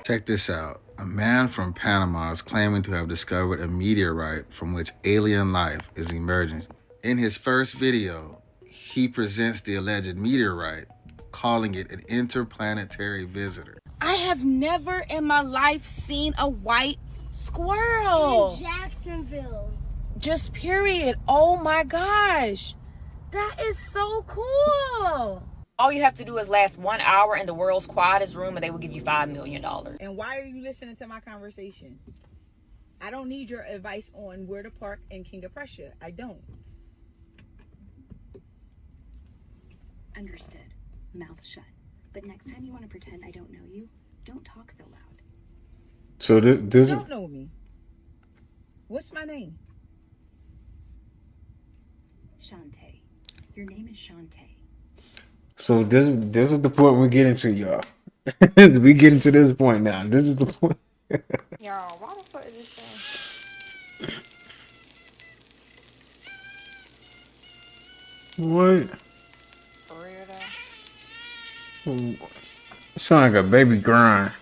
Check this out. A man from Panama is claiming to have discovered a meteorite from which alien life is emerging. In his first video, he presents the alleged meteorite, calling it an interplanetary visitor. I have never in my life seen a white squirrel. In Jacksonville. Just period. Oh my gosh. That is so cool. All you have to do is last 1 hour in the world's quietest room and they will give you $5 million. And why are you listening to my conversation? I don't need your advice on where to park in King of Prussia. I don't. Understood. Mouth shut. But next time you want to pretend I don't know you, don't talk so loud. So this You don't know me. What's my name? Shantae. Your name is Shantae. So this is the point we're getting to, y'all. We getting to this point now. This is the point. Y'all, why the fuck is this thing? What? For real though? It sound like a baby grind.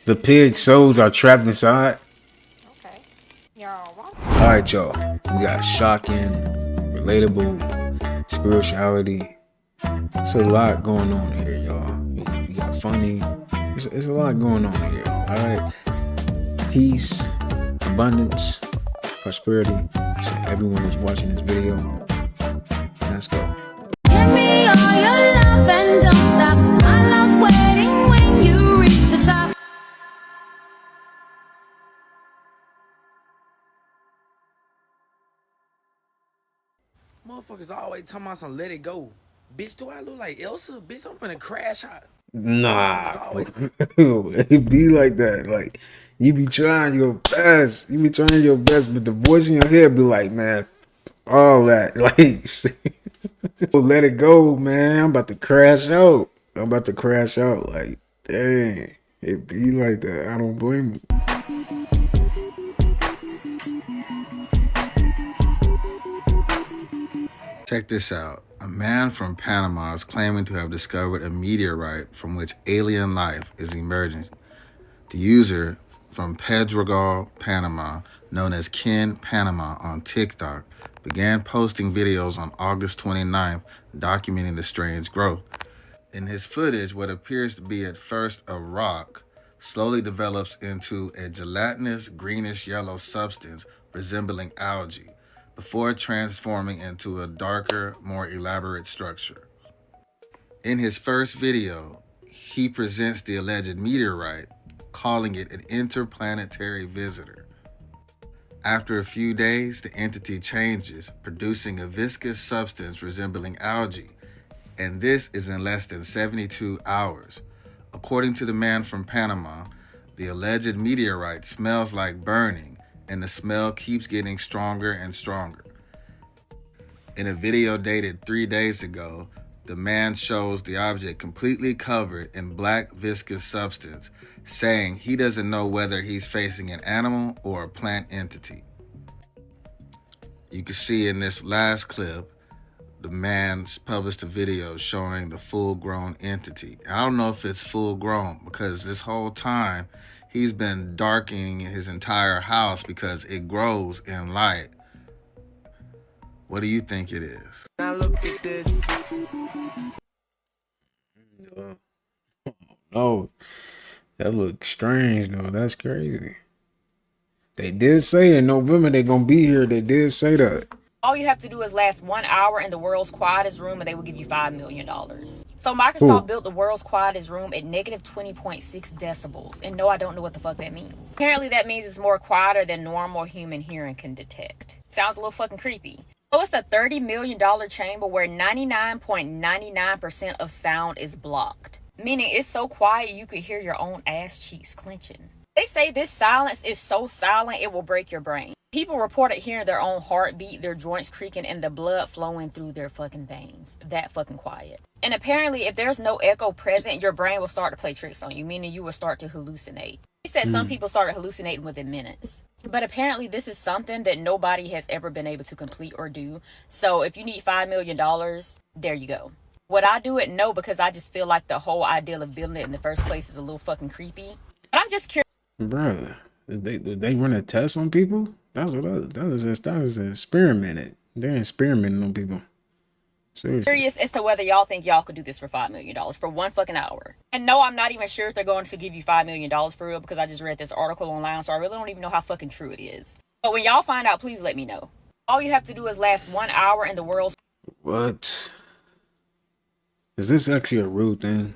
The pig souls are trapped inside. Okay. Y'all, why? Alright, y'all. We got shocking, relatable, spirituality. It's a lot going on here, y'all. We got funny. It's a lot going on here. Alright. Peace, abundance, prosperity. So everyone is watching this video. Let's go. Give me all your love and don't stop. My love waiting when you reach the top. Motherfuckers always talking about some let it go. Bitch, do I look like Elsa? Bitch, I'm finna crash out. Nah. It be like that. Like, you be trying your best. You be trying your best, but the voice in your head be like, man, all that. Like, let it go, man. I'm about to crash out. Like, dang. It be like that. I don't blame you. Check this out. A man from Panama is claiming to have discovered a meteorite from which alien life is emerging. The user from Pedregal, Panama, known as Ken Panama on TikTok, began posting videos on August 29th documenting the strange growth. In his footage, what appears to be at first a rock slowly develops into a gelatinous greenish-yellow substance resembling algae, before transforming into a darker, more elaborate structure. In his first video, he presents the alleged meteorite, calling it an interplanetary visitor. After a few days, the entity changes, producing a viscous substance resembling algae, and this is in less than 72 hours. According to the man from Panama, the alleged meteorite smells like burning, and the smell keeps getting stronger and stronger. In a video dated 3 days ago, the man shows the object completely covered in black viscous substance, saying he doesn't know whether he's facing an animal or a plant entity. You can see in this last clip, the man's published a video showing the full-grown entity. I don't know if it's full-grown because this whole time he's been darkening his entire house because it grows in light. What do you think it is? Now look at this. Oh, that looks strange though. That's crazy. They did say in November they're gonna be here. They did say that. All you have to do is last 1 hour in the world's quietest room and they will give you $5 million. So Microsoft built the world's quietest room at negative 20.6 decibels. And no, I don't know what the fuck that means. Apparently that means it's more quieter than normal human hearing can detect. Sounds a little fucking creepy. So it's a $30 million chamber where 99.99% of sound is blocked. Meaning it's so quiet you could hear your own ass cheeks clenching. They say this silence is so silent it will break your brain. People reported hearing their own heartbeat, their joints creaking, and the blood flowing through their fucking veins. That fucking quiet. And apparently, if there's no echo present, your brain will start to play tricks on you, meaning you will start to hallucinate. They said some people started hallucinating within minutes. But apparently, this is something that nobody has ever been able to complete or do. So if you need $5 million, there you go. Would I do it? No, because I just feel like the whole idea of building it in the first place is a little fucking creepy. But I'm just curious. Bruh, did they run a test on people? That was experimented. They're experimenting on people. Seriously. Curious as to whether y'all think y'all could do this for $5 million for 1 fucking hour. And no, I'm not even sure if they're going to give you $5 million for real, because I just read this article online, so I really don't even know how fucking true it is. But when y'all find out, please let me know. All you have to do is last 1 hour in the world's... What? Is this actually a real thing?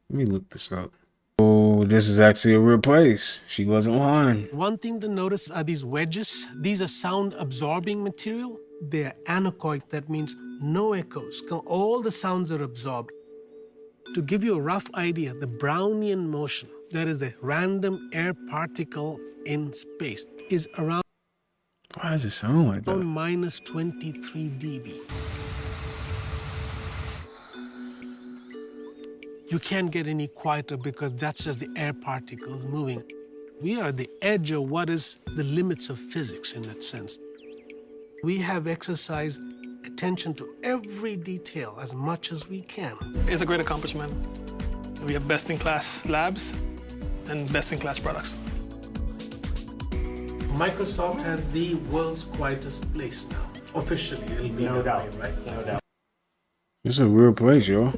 Let me look this up. Oh, this is actually a real place. She wasn't lying. One thing to notice are these wedges. These are sound absorbing material. They're anechoic, that means no echoes. All the sounds are absorbed. To give you a rough idea, the Brownian motion, that is a random air particle in space, is around Why does it sound like that? minus 23 dB. You can't get any quieter because that's just the air particles moving. We are at the edge of what is the limits of physics in that sense. We have exercised attention to every detail as much as we can. It's a great accomplishment. We have best-in-class labs and best-in-class products. Microsoft has the world's quietest place now. Officially, it'll be that way, right? No doubt. It's a real place, y'all.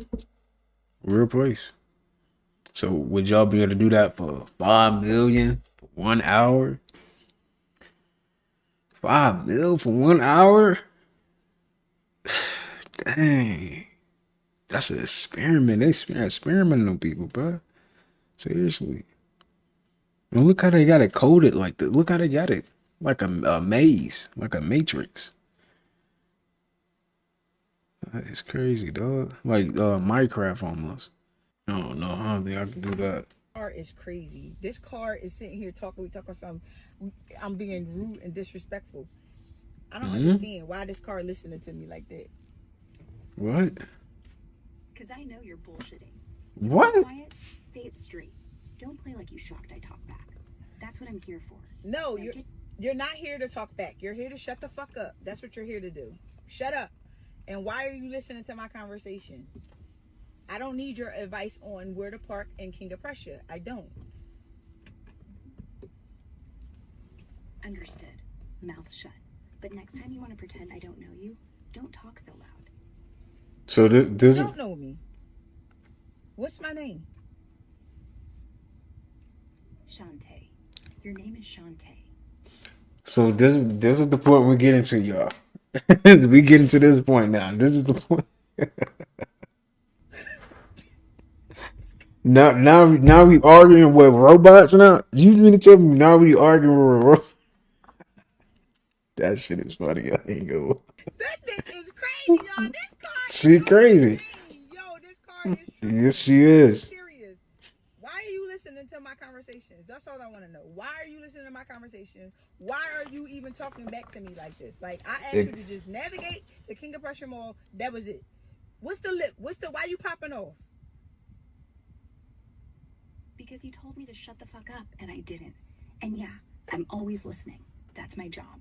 Real place. So would y'all be able to do that for $5 million for 1 hour? $5 million for 1 hour? Dang. That's an experiment. They experimenting on people, bro. Seriously. And look how they got it coded like that. Look how they got it. Like a maze. Like a matrix. That is crazy, dog. Like Minecraft almost. I don't know. I don't think I can do that. Car is crazy. This car is sitting here talking. We talking some. I'm being rude and disrespectful. I don't understand why this car listening to me like that. What? Because I know you're bullshitting. What? Quiet, say it straight. Don't play like you shocked I talk back. That's what I'm here for. No, you're not here to talk back. You're here to shut the fuck up. That's what you're here to do. Shut up. And why are you listening to my conversation? I don't need your advice on where to park in King of Prussia. I don't. Understood. Mouth shut. But next time you want to pretend I don't know you, don't talk so loud. So this You is don't know me. What's my name? Shantae. Your name is Shantae. so this is the point we're getting to, y'all. We getting to this point now. This is the point. Now we arguing with robots now. You mean to tell me now we arguing with robots? That shit is funny. I ain't go. That thing is crazy, y'all. This car is She so crazy. insane. Yo, this car is Yes, she is. serious. Why are you listening to my conversations? That's all I want to know. Why are you listening to my conversations? Why are you even talking back to me like this? Like, I asked you to just navigate the King of Prussia Mall. That was it. What's the lip? Why you popping off? Because you told me to shut the fuck up, and I didn't. And yeah, I'm always listening. That's my job.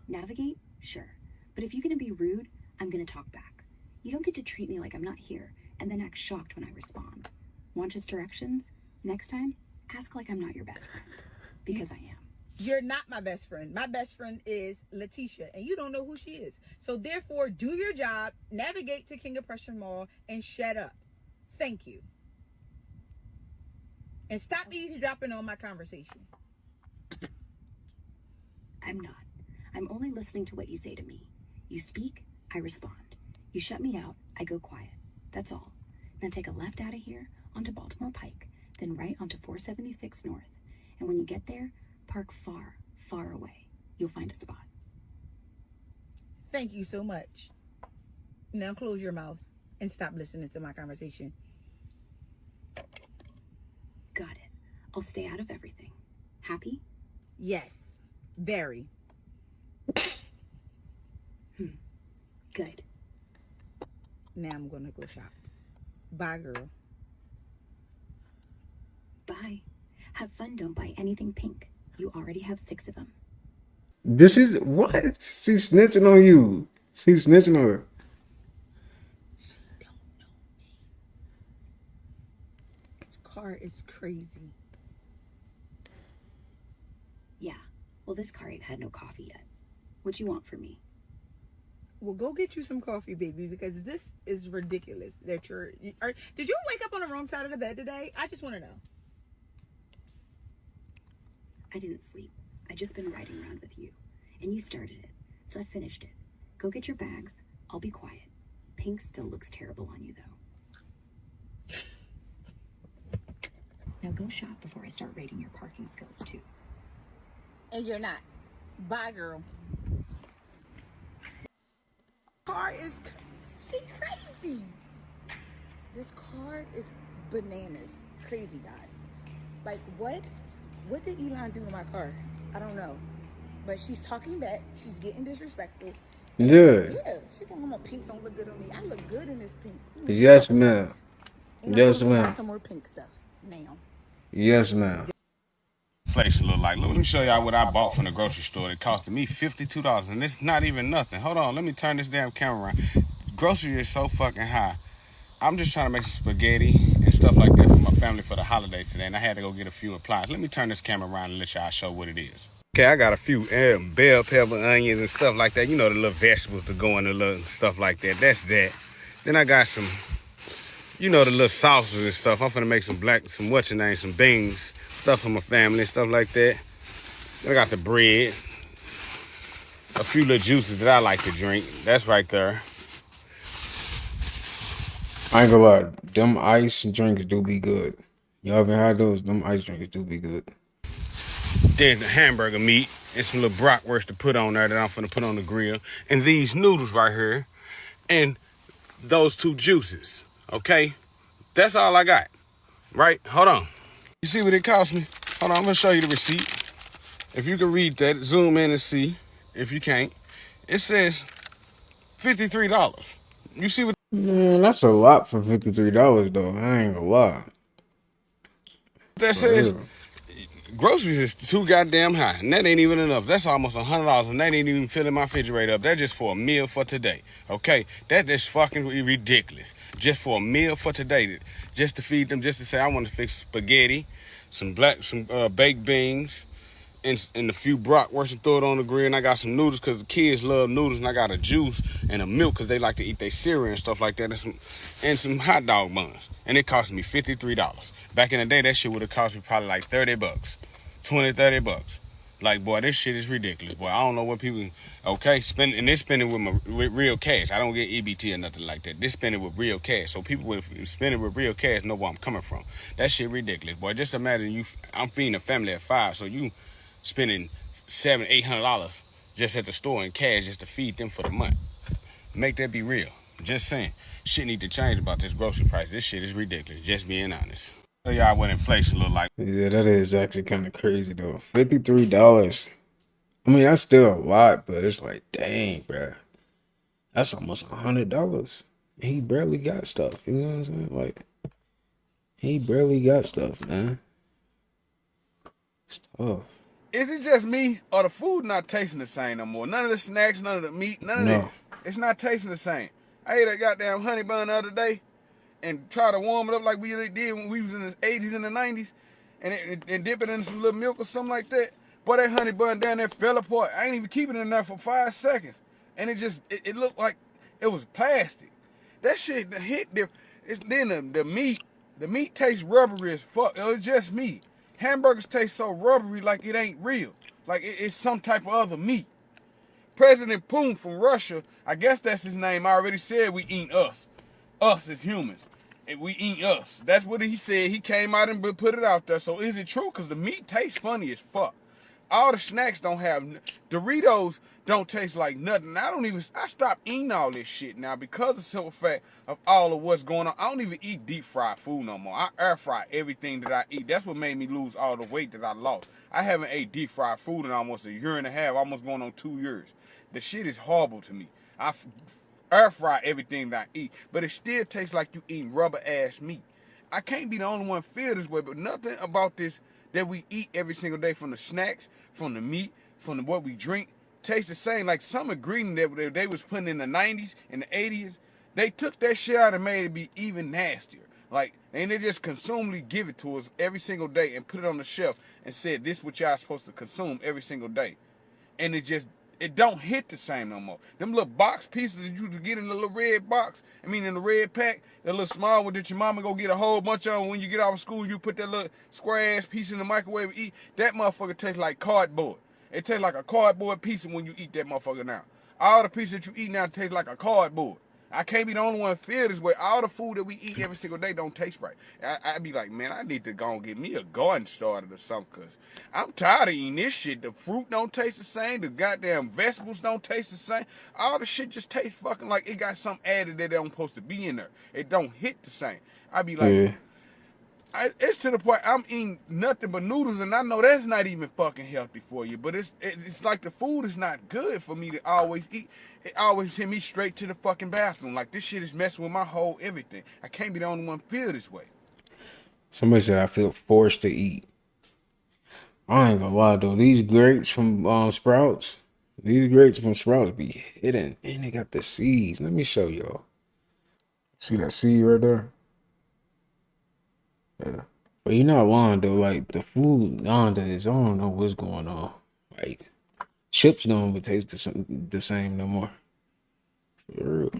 Navigate? Sure. But if you're gonna be rude, I'm gonna talk back. You don't get to treat me like I'm not here and then act shocked when I respond. Want just directions? Next time, ask like I'm not your best friend. Because I am. You're not my best friend. My best friend is Letitia, and you don't know who she is. So therefore, do your job, navigate to King of Prussia Mall, and shut up. Thank you. And stop eavesdropping on my conversation. I'm not. I'm only listening to what you say to me. You speak, I respond. You shut me out, I go quiet. That's all. Now take a left out of here onto Baltimore Pike, then right onto 476 North. And when you get there, park far, far away. You'll find a spot. Thank you so much. Now close your mouth and stop listening to my conversation. Got it. I'll stay out of everything. Happy? Yes, very. Good. Now I'm gonna go shop. Bye, girl. Bye. Have fun, don't buy anything pink. You already have 6 of them. This is what? She's snitching on you. She's snitching on her. She don't know This car is crazy. Yeah. Well, this car ain't had no coffee yet. What you want from me? Well, go get you some coffee, baby, because this is ridiculous. That did you wake up on the wrong side of the bed today? I just want to know. I didn't sleep. I just been riding around with you, and you started it, so I finished it. Go get your bags. I'll be quiet. Pink still looks terrible on you, though. Now go shop before I start rating your parking skills, too. And you're not. Bye, girl. Car is crazy. This car is bananas. Crazy, guys. Like, what did Elon do to my car? I don't know. But she's talking back. She's getting disrespectful. Yeah. Yeah. She talking about pink don't look good on me. I look good in this pink. Yes, ma'am. And Yes, I'm gonna buy ma'am. some more pink stuff now. Yes, ma'am. Inflation look like. Let me show y'all what I bought from the grocery store. It costed me $52, and it's not even nothing. Hold on, let me turn this damn camera around. Grocery is so fucking high. I'm just trying to make some spaghetti and stuff like that for my family for the holidays today, and I had to go get a few appliances. Let me turn this camera around and let y'all show what it is. Okay, I got a few bell pepper, onions, and stuff like that. You know, the little vegetables to go in the little stuff like that. That's that. Then I got some, you know, the little sauces and stuff. I'm finna make some some beans, stuff for my family and stuff like that. Then I got the bread, a few little juices that I like to drink. That's right there. I ain't gonna lie, them ice drinks do be good. Y'all ever had those? Them ice drinks do be good. Then the hamburger meat and some little bratwurst to put on there that I'm finna put on the grill. And these noodles right here. And those two juices. Okay? That's all I got. Right? Hold on. You see what it cost me? Hold on, I'm gonna show you the receipt. If you can read that, zoom in and see. If you can't. It says $53. You see what Man, that's a lot for $53 though. I ain't gonna lie. that For says? real. Groceries is too goddamn high, and that ain't even enough. That's almost $100, and that ain't even filling my refrigerator up. That's just for a meal for today, okay? That is fucking ridiculous. Just for a meal for today, just to feed them, just to say I want to fix spaghetti, some baked beans, and a few bratwurst and throw it on the grill. And I got some noodles because the kids love noodles, and I got a juice and a milk because they like to eat their cereal and stuff like that, and some hot dog buns. And it cost me $53. Back in the day, that shit would have cost me probably like $30, $20-$30. Like, boy, this shit is ridiculous, boy. I don't know what people, okay, they're spending with real cash. I don't get EBT or nothing like that. They're spending with real cash. So people with spending with real cash know where I'm coming from. That shit ridiculous, boy. Just imagine I'm feeding a family of 5, so you spending $700-$800 just at the store in cash just to feed them for the month. Make that be real. Just saying. Shit need to change about this grocery price. This shit is ridiculous, just being honest. Tell y'all what inflation look like. Yeah, that is actually kind of crazy though. $53. I mean, that's still a lot, but it's like, dang, bro. That's almost $100. He barely got stuff. You know what I'm saying? Like, he barely got stuff, man. It's tough. Is it just me, or the food not tasting the same no more? None of the snacks, none of the meat, none of this. It's not tasting the same. I ate a goddamn honey bun the other day and try to warm it up like we did when we was in the 80s and the 90s and dip it in some little milk or something like that. Boy, that honey bun down there fell apart. I ain't even keeping it in there for 5 seconds. And it looked like it was plastic. That shit hit different. Then the meat tastes rubbery as fuck. It's just meat. Hamburgers taste so rubbery like it ain't real. Like it's some type of other meat. President Putin from Russia, I guess that's his name, I already said we eat us. Us as humans. And we eat us. That's what he said. He came out and put it out there. So is it true? Because the meat tastes funny as fuck. All the snacks don't have, Doritos don't taste like nothing. I stopped eating all this shit now because of the simple fact of all of what's going on. I don't even eat deep fried food no more. I air fry everything that I eat. That's what made me lose all the weight that I lost. I haven't ate deep fried food in almost a year and a half, almost going on 2 years. The shit is horrible to me. I air fry everything that I eat, but it still tastes like you eating rubber ass meat. I can't be the only one feel this way, but nothing about this that we eat every single day, from the snacks, from the meat, from what we drink, tastes the same. Like some ingredient that they was putting in the 90s and the 80s, they took that shit out and made it be even nastier. Like, and they just consumably give it to us every single day and put it on the shelf and said, this what y'all supposed to consume every single day. And it don't hit the same no more. Them little box pieces that you get in the little red box, in the red pack, that little small one that your mama go get a whole bunch of when you get out of school, you put that little square ass piece in the microwave and eat. That motherfucker tastes like cardboard. It tastes like a cardboard piece when you eat that motherfucker now. All the pieces that you eat now taste like a cardboard. I can't be the only one feel this way. All the food that we eat every single day don't taste right. I be like, man, I need to go and get me a garden started or something, because I'm tired of eating this shit. The fruit don't taste the same. The goddamn vegetables don't taste the same. All the shit just tastes fucking like it got something added that don't supposed to be in there. It don't hit the same. I be like, Yeah. it's to the point I'm eating nothing but noodles, and I know that's not even fucking healthy for you. But it's like the food is not good for me to always eat. It always send me straight to the fucking bathroom. Like, this shit is messing with my whole everything. I can't be the only one feel this way. Somebody said I feel forced to eat. I ain't gonna lie though. These grapes from Sprouts, be hidden, and they got the seeds. Let me show y'all. See that seed right there? Yeah. But you're not lying though. Like the food nowadays, I don't know what's going on. Like chips don't even taste the same no more. For real.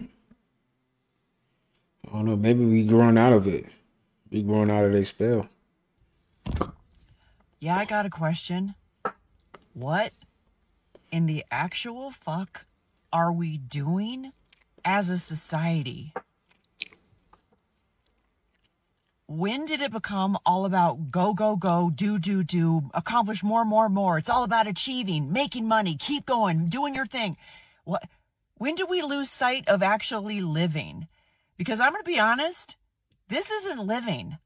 I don't know. Maybe we growing out of it. We growing out of their spell. Yeah, I got a question. What in the actual fuck are we doing as a society? When did it become all about go, go, go, do, accomplish more? It's all about achieving, making money, keep going, doing your thing. What? When do we lose sight of actually living? Because I'm going to be honest, this isn't living.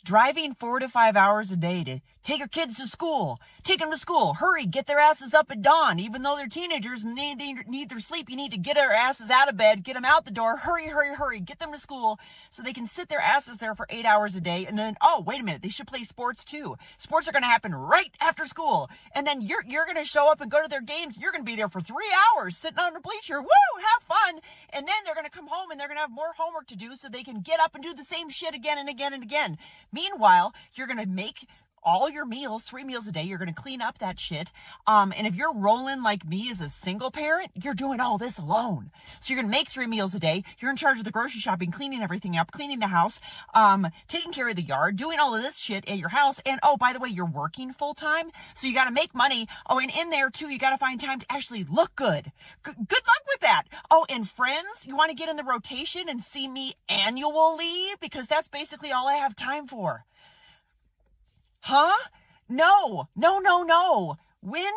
Driving 4 to 5 hours a day to take your kids to school, take them to school, hurry, get their asses up at dawn, even though they're teenagers and they need their sleep. You need to get their asses out of bed, get them out the door, hurry, get them to school so they can sit their asses there for 8 hours a day. And then, oh, wait a minute, they should play sports too. Sports are going to happen right after school. And then you're going to show up and go to their games. You're going to be there for 3 hours sitting on the bleacher. Woo, have fun. And then they're going to come home and they're going to have more homework to do so they can get up and do the same shit again and again and again. Meanwhile, you're going to make all your meals, 3 meals a day. You're going to clean up that shit. And if you're rolling like me as a single parent, you're doing all this alone. So you're going to make 3 meals a day. You're in charge of the grocery shopping, cleaning everything up, cleaning the house, taking care of the yard, doing all of this shit at your house. And oh, by the way, you're working full time. So you got to make money. Oh, and in there too, you got to find time to actually look good. Good luck with that. Oh, and friends, you want to get in the rotation and see me annually? Because that's basically all I have time for. Huh? No. When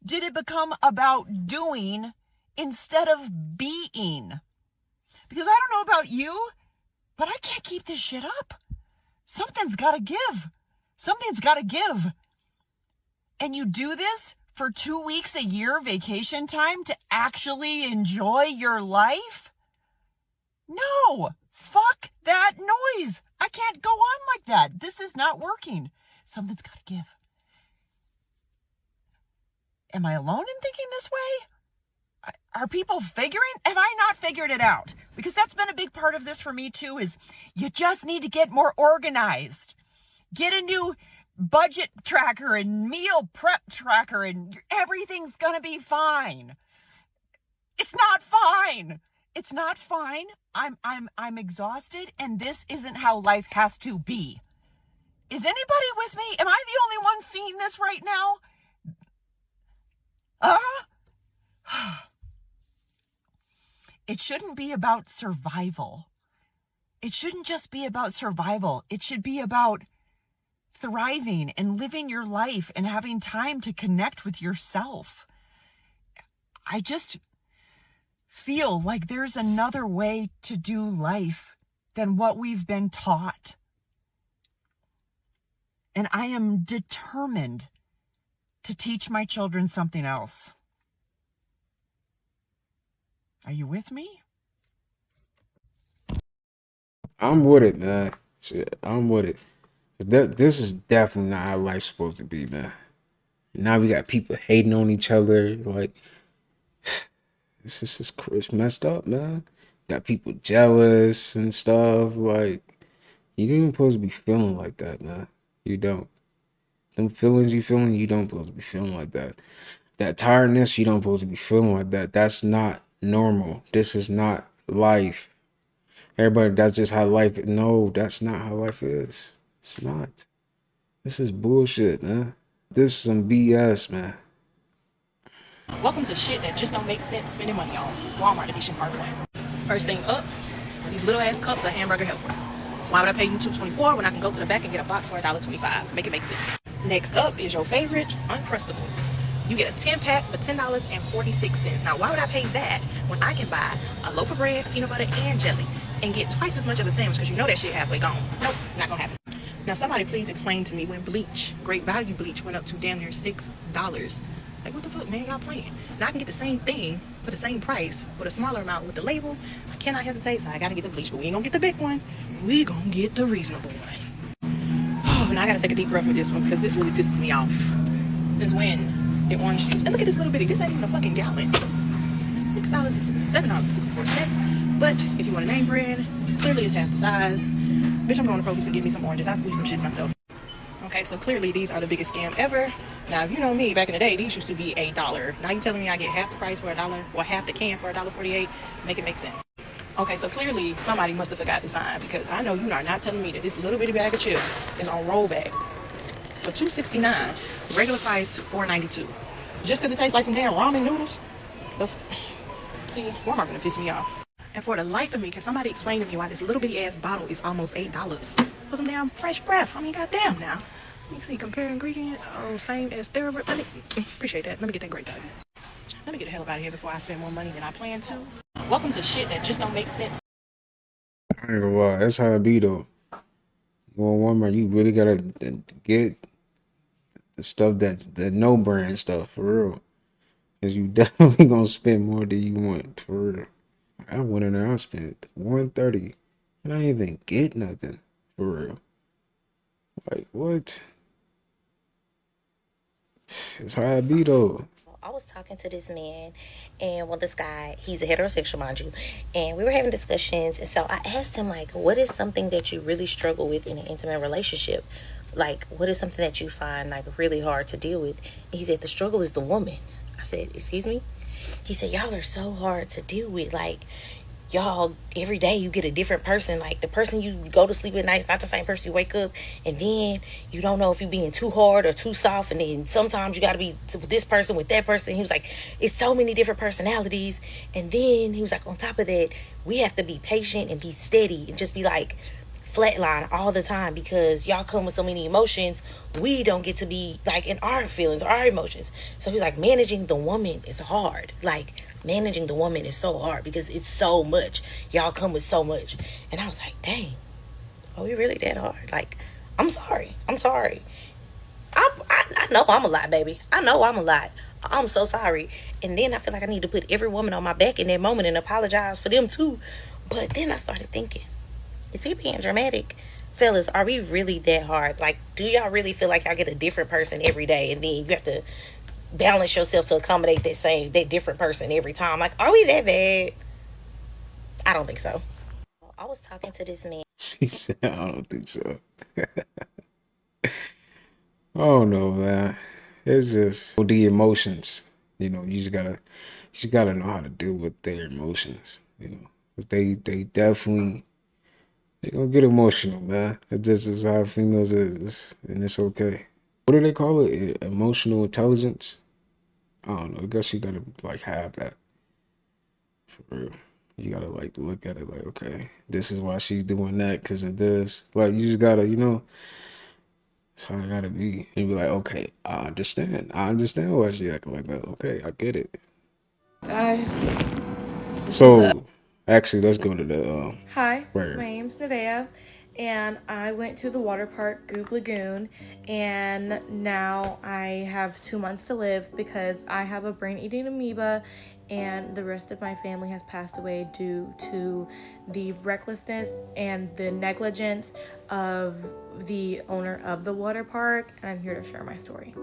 did it become about doing instead of being? Because I don't know about you, but I can't keep this shit up. Something's got to give. Something's got to give. And you do this for 2 weeks a year vacation time to actually enjoy your life? No. Fuck that noise. I can't go on like that. This is not working. Something's got to give. Am I alone in thinking this way? Are people figuring? Have I not figured it out? Because that's been a big part of this for me too, is you just need to get more organized. Get a new budget tracker and meal prep tracker and everything's going to be fine. It's not fine. It's not fine. I'm exhausted and this isn't how life has to be. Is anybody with me? Am I the only one seeing this right now? It shouldn't be about survival. It shouldn't just be about survival. It should be about thriving and living your life and having time to connect with yourself. I just feel like there's another way to do life than what we've been taught. And I am determined to teach my children something else. Are you with me? I'm with it, man. Shit, I'm with it. This is definitely not how life's supposed to be, man. Now we got people hating on each other. Like, it's messed up, man. Got people jealous and stuff. Like, You don't supposed to be feeling like that, man. You don't. Them feelings you feeling, you don't supposed to be feeling like that. That tiredness, you don't supposed to be feeling like that. That's not normal. This is not life. Everybody, that's just how life is. No, that's not how life is. It's not. This is bullshit, man. This is some BS, man. Welcome to shit that just don't make sense spending money on. Walmart edition part 1. First thing up, these little ass cups of hamburger helper. Why would I pay you $2.24 when I can go to the back and get a box for $1.25? Make it make sense. Next up is your favorite Uncrustables. You get a 10-pack for $10.46. Now, why would I pay that when I can buy a loaf of bread, peanut butter, and jelly and get twice as much of a sandwich because you know that shit halfway gone? Nope, not gonna happen. Now, somebody please explain to me when bleach, Great Value bleach, went up to damn near $6. Like, what the fuck, man? Y'all playing. Now I can get the same thing for the same price with a smaller amount with the label. I cannot hesitate, so I gotta get the bleach. But we ain't gonna get the big one. We gonna get the reasonable one. Oh, now I gotta take a deep breath with this one because this really pisses me off. Since when did orange juice? And look at this little bitty. This ain't even a fucking gallon. $7.64. But if you want a name brand, clearly it's half the size. Bitch, I'm going to Produce to get me some oranges. I squeeze some shits myself. Okay, so clearly these are the biggest scam ever. Now, if you know me, back in the day, these used to be $1. Now you telling me I get half the price for $1, or half the can for $1.48? Make it make sense. Okay, so clearly somebody must have forgot to sign because I know you are not telling me that this little bitty bag of chips is on rollback for $2.69. Regular price $4.92. Just because it tastes like some damn ramen noodles? See, Walmart gonna piss me off. And for the life of me, can somebody explain to me why this little bitty ass bottle is almost $8 for some damn fresh breath? I mean, goddamn now. You see, compare ingredient. Oh, same as Therabrand. Let me appreciate that. Let me get that great done. Let me get the hell up out of here before I spend more money than I plan to. Welcome to shit that just don't make sense. I ain't gonna lie. That's how it be, though. You want Walmart, you really gotta get the stuff that's the no brand stuff, for real. Because you definitely gonna spend more than you want, for real. I went in there, I spent $130 and I didn't even get nothing, for real. Like, what? It's how it be, though. I was talking to this man, and well, this guy, he's a heterosexual, mind you, and we were having discussions, and so I asked him, like, what is something that you really struggle with in an intimate relationship? Like, what is something that you find, like, really hard to deal with? And he said, the struggle is the woman. I said, excuse me? He said, y'all are so hard to deal with, like, y'all, every day you get a different person. Like, the person you go to sleep at night is not the same person you wake up, and then you don't know if you're being too hard or too soft, and then sometimes you got to be with this person, with that person. He was like, it's so many different personalities. And then he was like, on top of that, we have to be patient and be steady and just be like flatline all the time because y'all come with so many emotions. We don't get to be like in our feelings, our emotions. So he's like, managing the woman is hard. Like, managing the woman is so hard because it's so much. Y'all come with so much. And I was like, dang, are we really that hard? Like, I'm sorry. I know I'm a lot, baby. I know I'm a lot. I'm so sorry. And then I feel like I need to put every woman on my back in that moment and apologize for them too. But then I started thinking, is he being dramatic? Fellas, are we really that hard? Like, do y'all really feel like y'all get a different person every day and then you have to balance yourself to accommodate that different person every time? Like, are we that bad? I don't think so. I was talking to this man. She said, I don't think so. Oh no, man. It's just the emotions. You know, you just gotta know how to deal with their emotions. You know, 'cause they definitely they gonna get emotional, man. This is how females is, and it's okay. What do they call it? Emotional intelligence. I don't know. I guess you gotta like have that for real. You gotta like look at it like, okay, this is why she's doing that because of this. Like, you just gotta, you know. So I gotta be and be like, okay, I understand. I understand why she acting like that. Okay, I get it. Guys. So actually, let's go to the Hi, prayer. my name's Nevaeh, and I went to the water park, Goob Lagoon, and now I have 2 months to live because I have a brain-eating amoeba, and the rest of my family has passed away due to the recklessness and the negligence of the owner of the water park, and I'm here to share my story.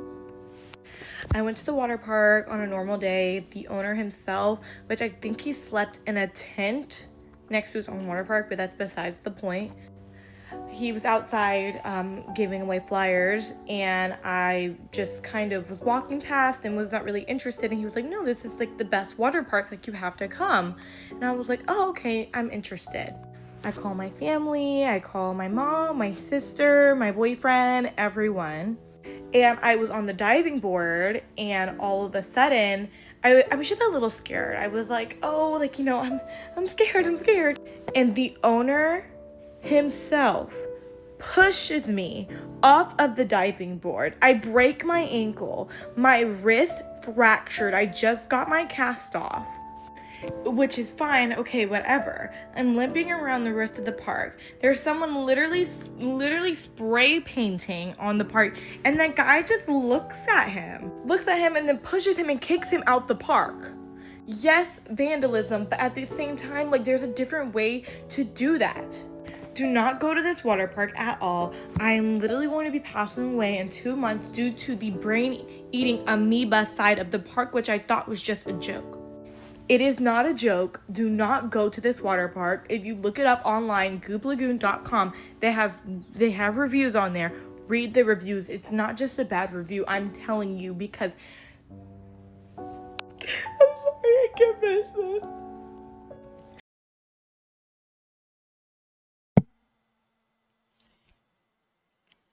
I went to the water park on a normal day. The owner himself, which I think he slept in a tent next to his own water park, but that's besides the point. He was outside giving away flyers, and I just kind of was walking past and was not really interested, and he was like, no, this is like the best water park, like you have to come. And I was like, oh, okay, I'm interested. I call my family, I call my mom, my sister, my boyfriend, everyone. And I was on the diving board, and all of a sudden I was just a little scared. I was like, oh, like, you know, I'm scared. And the owner himself pushes me off of the diving board. I break my ankle. My wrist fractured. I just got my cast off, which is fine. Okay, whatever. I'm limping around the rest of the park. There's someone literally spray painting on the park, and that guy just looks at him and then pushes him and kicks him out the park. Yes, vandalism, but at the same time, like, there's a different way to do that. Do not go to this water park at all. I am literally going to be passing away in 2 months due to the brain-eating amoeba side of the park, which I thought was just a joke. It is not a joke. Do not go to this water park. If you look it up online, gooblagoon.com, they have reviews on there. Read the reviews. It's not just a bad review. I'm telling you, because I'm sorry, I can't finish this.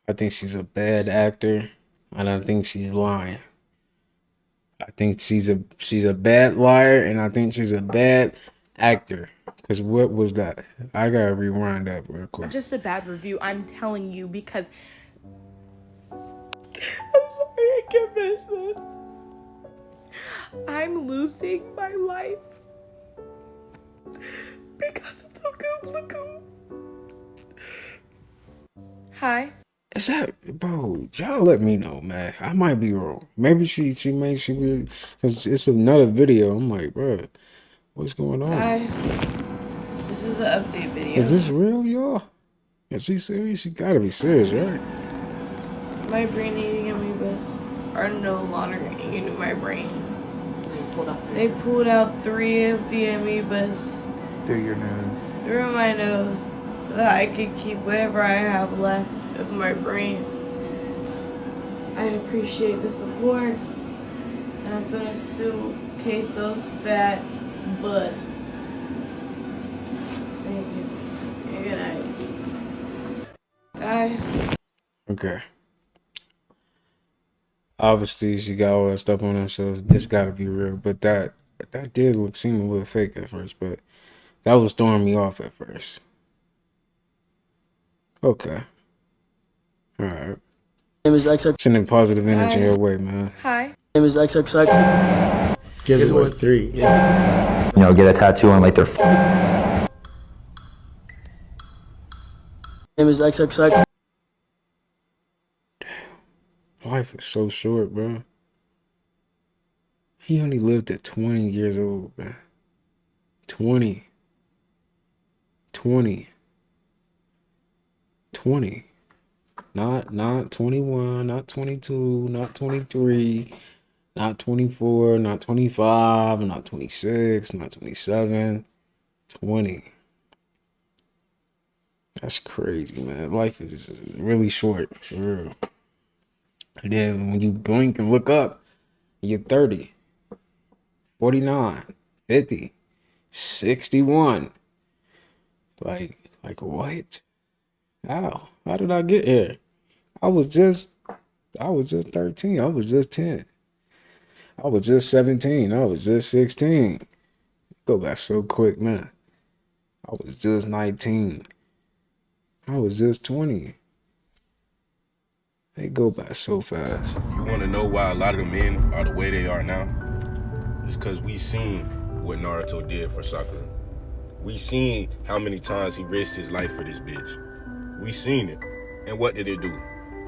I think she's a bad actor, and I think she's lying. I think she's a bad liar, and I think she's a bad actor. Cause what was that? I gotta rewind that real quick. Just a bad review. I'm telling you, because I'm sorry, I can't finish this. I'm losing my life because of the Goob Lagoon. Hi. Is that, bro? Y'all let me know, man. I might be wrong. Maybe she be, cause it's another video. I'm like, bro, what's going on? Hi. This is the update video. Is this real, y'all? Is she serious? She gotta be serious, right? My brain-eating amoebas are no longer eating my brain. They pulled out 3 of the amoebas through your nose. Through my nose, so that I could keep whatever I have left of my brain. I appreciate the support, and I'm gonna sue Queso's fat butt. Thank you. Good night. Bye. Okay. Obviously, she got all that stuff on her, so this gotta be seem a little fake at first, but that was throwing me off at first. Okay. All right. Name is XX. Sending positive energy your way, man. Hi. Name is XXX. Guess what? 3. Yeah. You know, get a tattoo on like their. Name is XXX. Life is so short, bro. He only lived at 20 years old, man. 20. Not 21, not 22, not 23, not 24, not 25, not 26, not 27, 20. That's crazy, man. Life is really short, for real. And then when you blink and look up, you're 30, 49, 50, 61. Like what? How did I get here? I was just 13. I was just 10. I was just 17. I was just 16. Go back so quick, man. I was just 19. I was just 20. They go by so fast. You want to know why a lot of the men are the way they are now? It's because we seen what Naruto did for Sakura. We seen how many times he risked his life for this bitch. We seen it. And what did it do?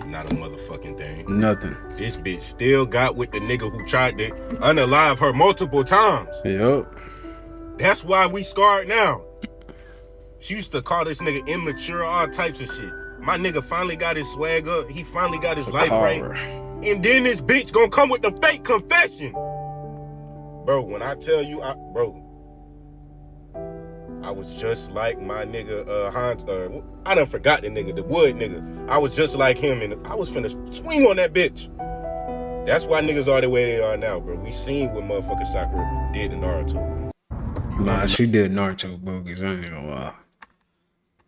Not a motherfucking thing. Nothing. This bitch still got with the nigga who tried to unalive her multiple times. Yup. That's why we scarred now. She used to call this nigga immature, all types of shit. My nigga finally got his swag up. He finally got his life right. And then this bitch gonna come with the fake confession. Bro, when I tell you, bro, I was just like my nigga, I done forgot the nigga, the wood nigga. I was just like him, and I was finna swing on that bitch. That's why niggas are the way they are now, bro. We seen what motherfucking Sakura did to Naruto. Nah, she did Naruto bogus. I ain't gonna lie.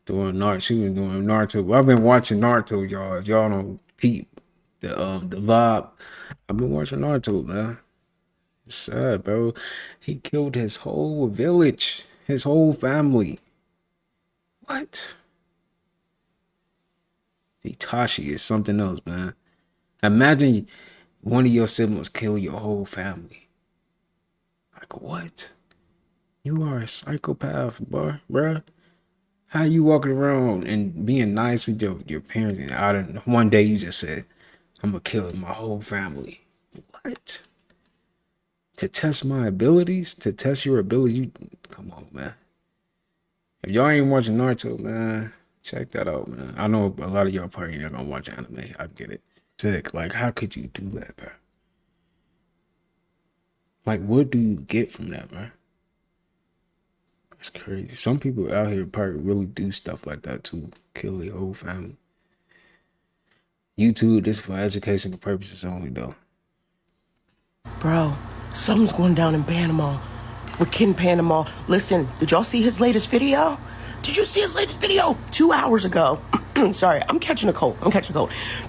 Doing Naruto, she was doing Naruto. Well, I've been watching Naruto, y'all. If y'all don't peep the vibe, I've been watching Naruto, man. It's sad, bro. He killed his whole village, his whole family. What? Itachi is something else, man. Imagine one of your siblings kill your whole family. Like, what? You are a psychopath, bruh. How you walking around and being nice with your parents, and out of one day you just said, I'm gonna kill my whole family. What? To test my abilities? To test your abilities? You come on, man. If y'all ain't watching Naruto, man, check that out, man. I know a lot of y'all probably not gonna watch anime. I get it. Sick. Like, how could you do that, bro? Like, what do you get from that, bro? That's crazy. Some people out here probably really do stuff like that too. Kill their whole family. YouTube, this is for educational purposes only, though. Bro, something's going down in Panama. With Ken Panama. Listen, did y'all see his latest video? Did you see his latest video? 2 hours ago. Sorry, I'm catching a cold.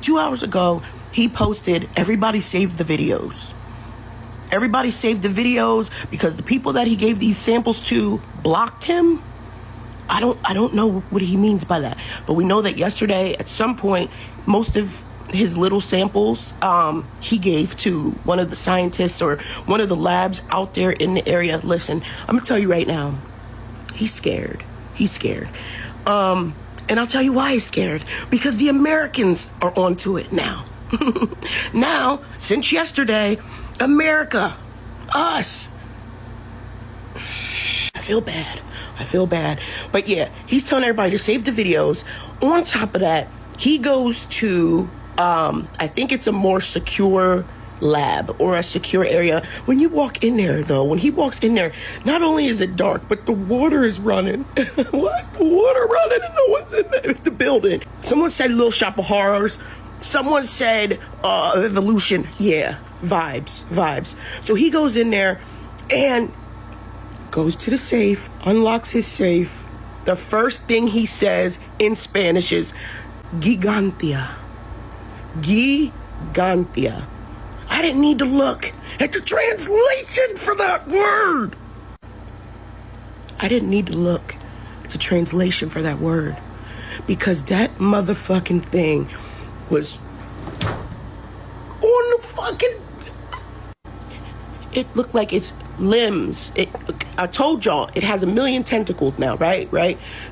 2 hours ago, he posted, everybody saved the videos. Everybody saved the videos because the people that he gave these samples to blocked him. I don't know what he means by that. But we know that yesterday, at some point, most of his little samples he gave to one of the scientists or one of the labs out there in the area. Listen, I'm gonna tell you right now, he's scared. And I'll tell you why he's scared. Because the Americans are onto it now. Now, since yesterday, America, us. I feel bad. But yeah, he's telling everybody to save the videos. On top of that, he goes to, I think it's a more secure lab or a secure area. When you walk in there, though, when he walks in there, not only is it dark, but the water is running. Why is the water running and no one's in the building? Someone said Little Shop of Horrors. Someone said Evolution. Yeah, vibes. So he goes in there and goes to the safe, unlocks his safe. The first thing he says in Spanish is Gigantia. Gigantia. I didn't need to look at the translation for that word. Because that motherfucking thing was on the fucking... It looked like its limbs. I told y'all, it has 1 million tentacles now, right?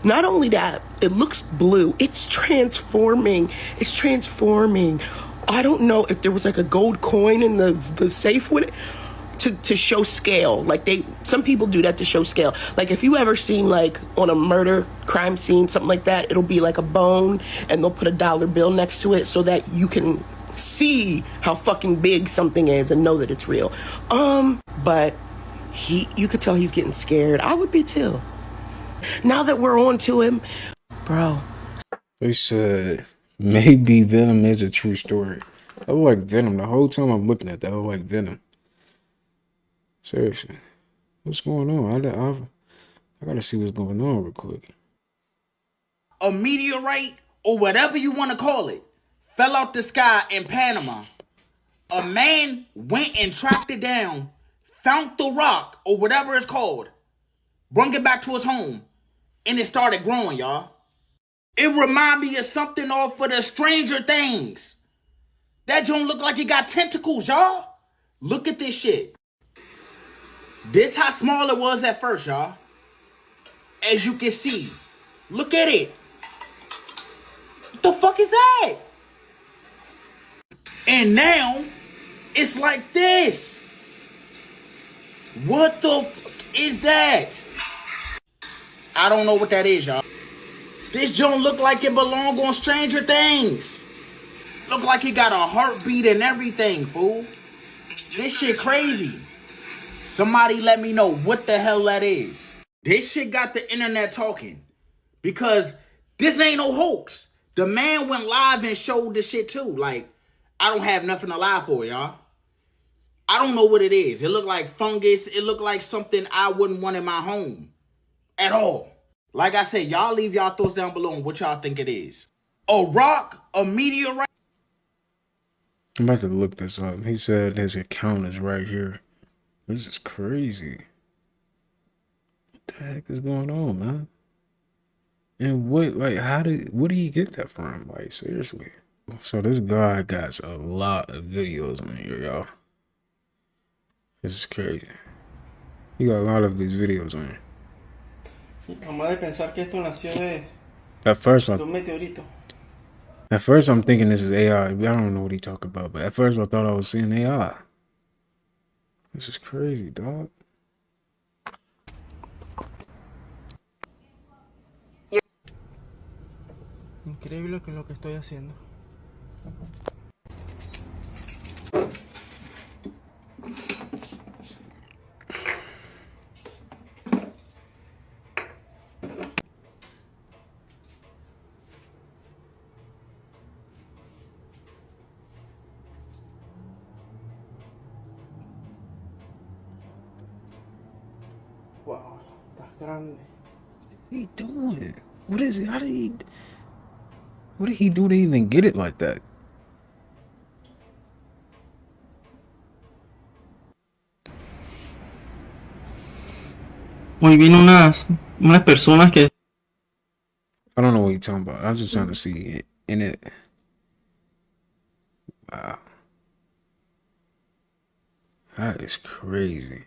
Not only that, it looks blue. It's transforming. I don't know if there was like a gold coin in the safe with it to show scale. Like some people do that to show scale. Like if you ever seen like on a murder crime scene, something like that, it'll be like a bone and they'll put a dollar bill next to it so that you can see how fucking big something is and know that it's real. But you could tell he's getting scared. I would be too. Now that we're on to him, bro. They said maybe Venom is a true story. I like Venom. The whole time I'm looking at that, I like Venom. Seriously. What's going on? I gotta see what's going on real quick. A meteorite, or whatever you want to call it, fell out the sky in Panama. A man went and tracked it down, found the rock, or whatever it's called, brought it back to his home, and it started growing, y'all. It reminded me of something off of the Stranger Things. That joint look like it got tentacles, y'all. Look at this shit. This how small it was at first, y'all. As you can see. Look at it. What the fuck is that? And now, it's like this. What the fuck is that? I don't know what that is, y'all. This joint look like it belong on Stranger Things. Look like it got a heartbeat and everything, fool. This shit crazy. Somebody let me know what the hell that is. This shit got the internet talking because this ain't no hoax. The man went live and showed the shit too. Like, I don't have nothing to lie for, y'all. I don't know what it is. It looked like fungus. It looked like something I wouldn't want in my home at all. Like I said, y'all leave y'all thoughts down below on what y'all think it is. A rock, a meteorite. I'm about to look this up. He said his account is right here. This is crazy. What the heck is going on, man? And what, like, where did he get that from? Like, seriously. So this guy got a lot of videos on here, y'all. This is crazy. He got a lot of these videos on here. At first, I'm thinking this is AI. I don't know what he talking about, but at first I thought I was seeing AI. This is crazy, dog. Increíble con lo que estoy haciendo. Wow, estás grande. What is he doing? What is it? What did he do to even get it like that? Hoy vino unas personas que... I don't know what he's talking about. I was just trying to see it in it. Wow. That is crazy.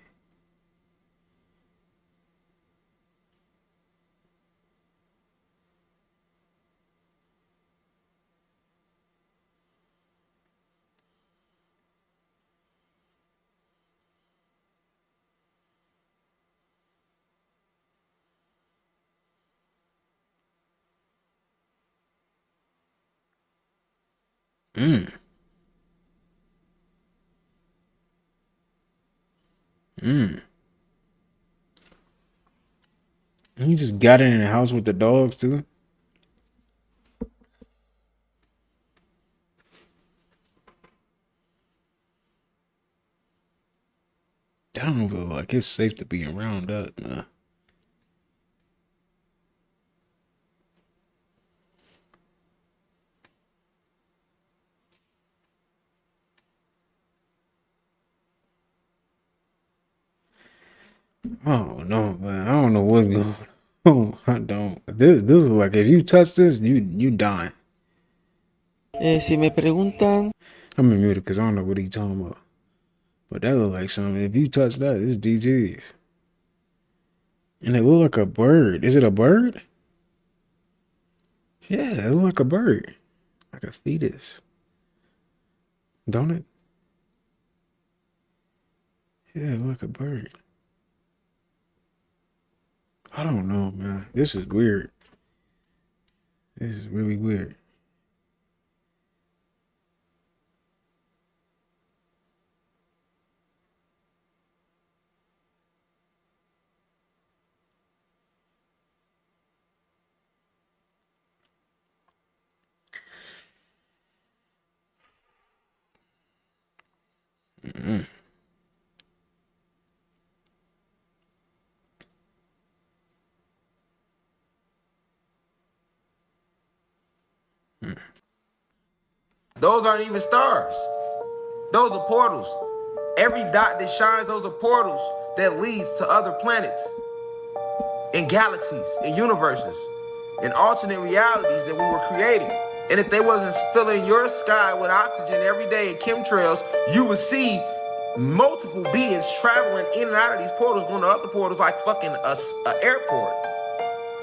He just got it in the house with the dogs too. I don't feel like it's safe to be around that, man. I don't know, man. I don't know what's going on. I don't. This is like, if you touch this, you dying. Si me preguntan... I'm in mute because I don't know what he's talking about. But that look like something. If you touch that, it's DGs. And it look like a bird. Is it a bird? Yeah, it look like a bird. Like a fetus. Don't it? Yeah, it look like a bird. I don't know, man. This is weird. This is really weird. Those aren't even stars. Those are portals. Every dot that shines, those are portals that leads to other planets and galaxies and universes and alternate realities that we were creating. And if they wasn't filling your sky with oxygen every day and chemtrails, you would see multiple beings traveling in and out of these portals, going to other portals like fucking a airport.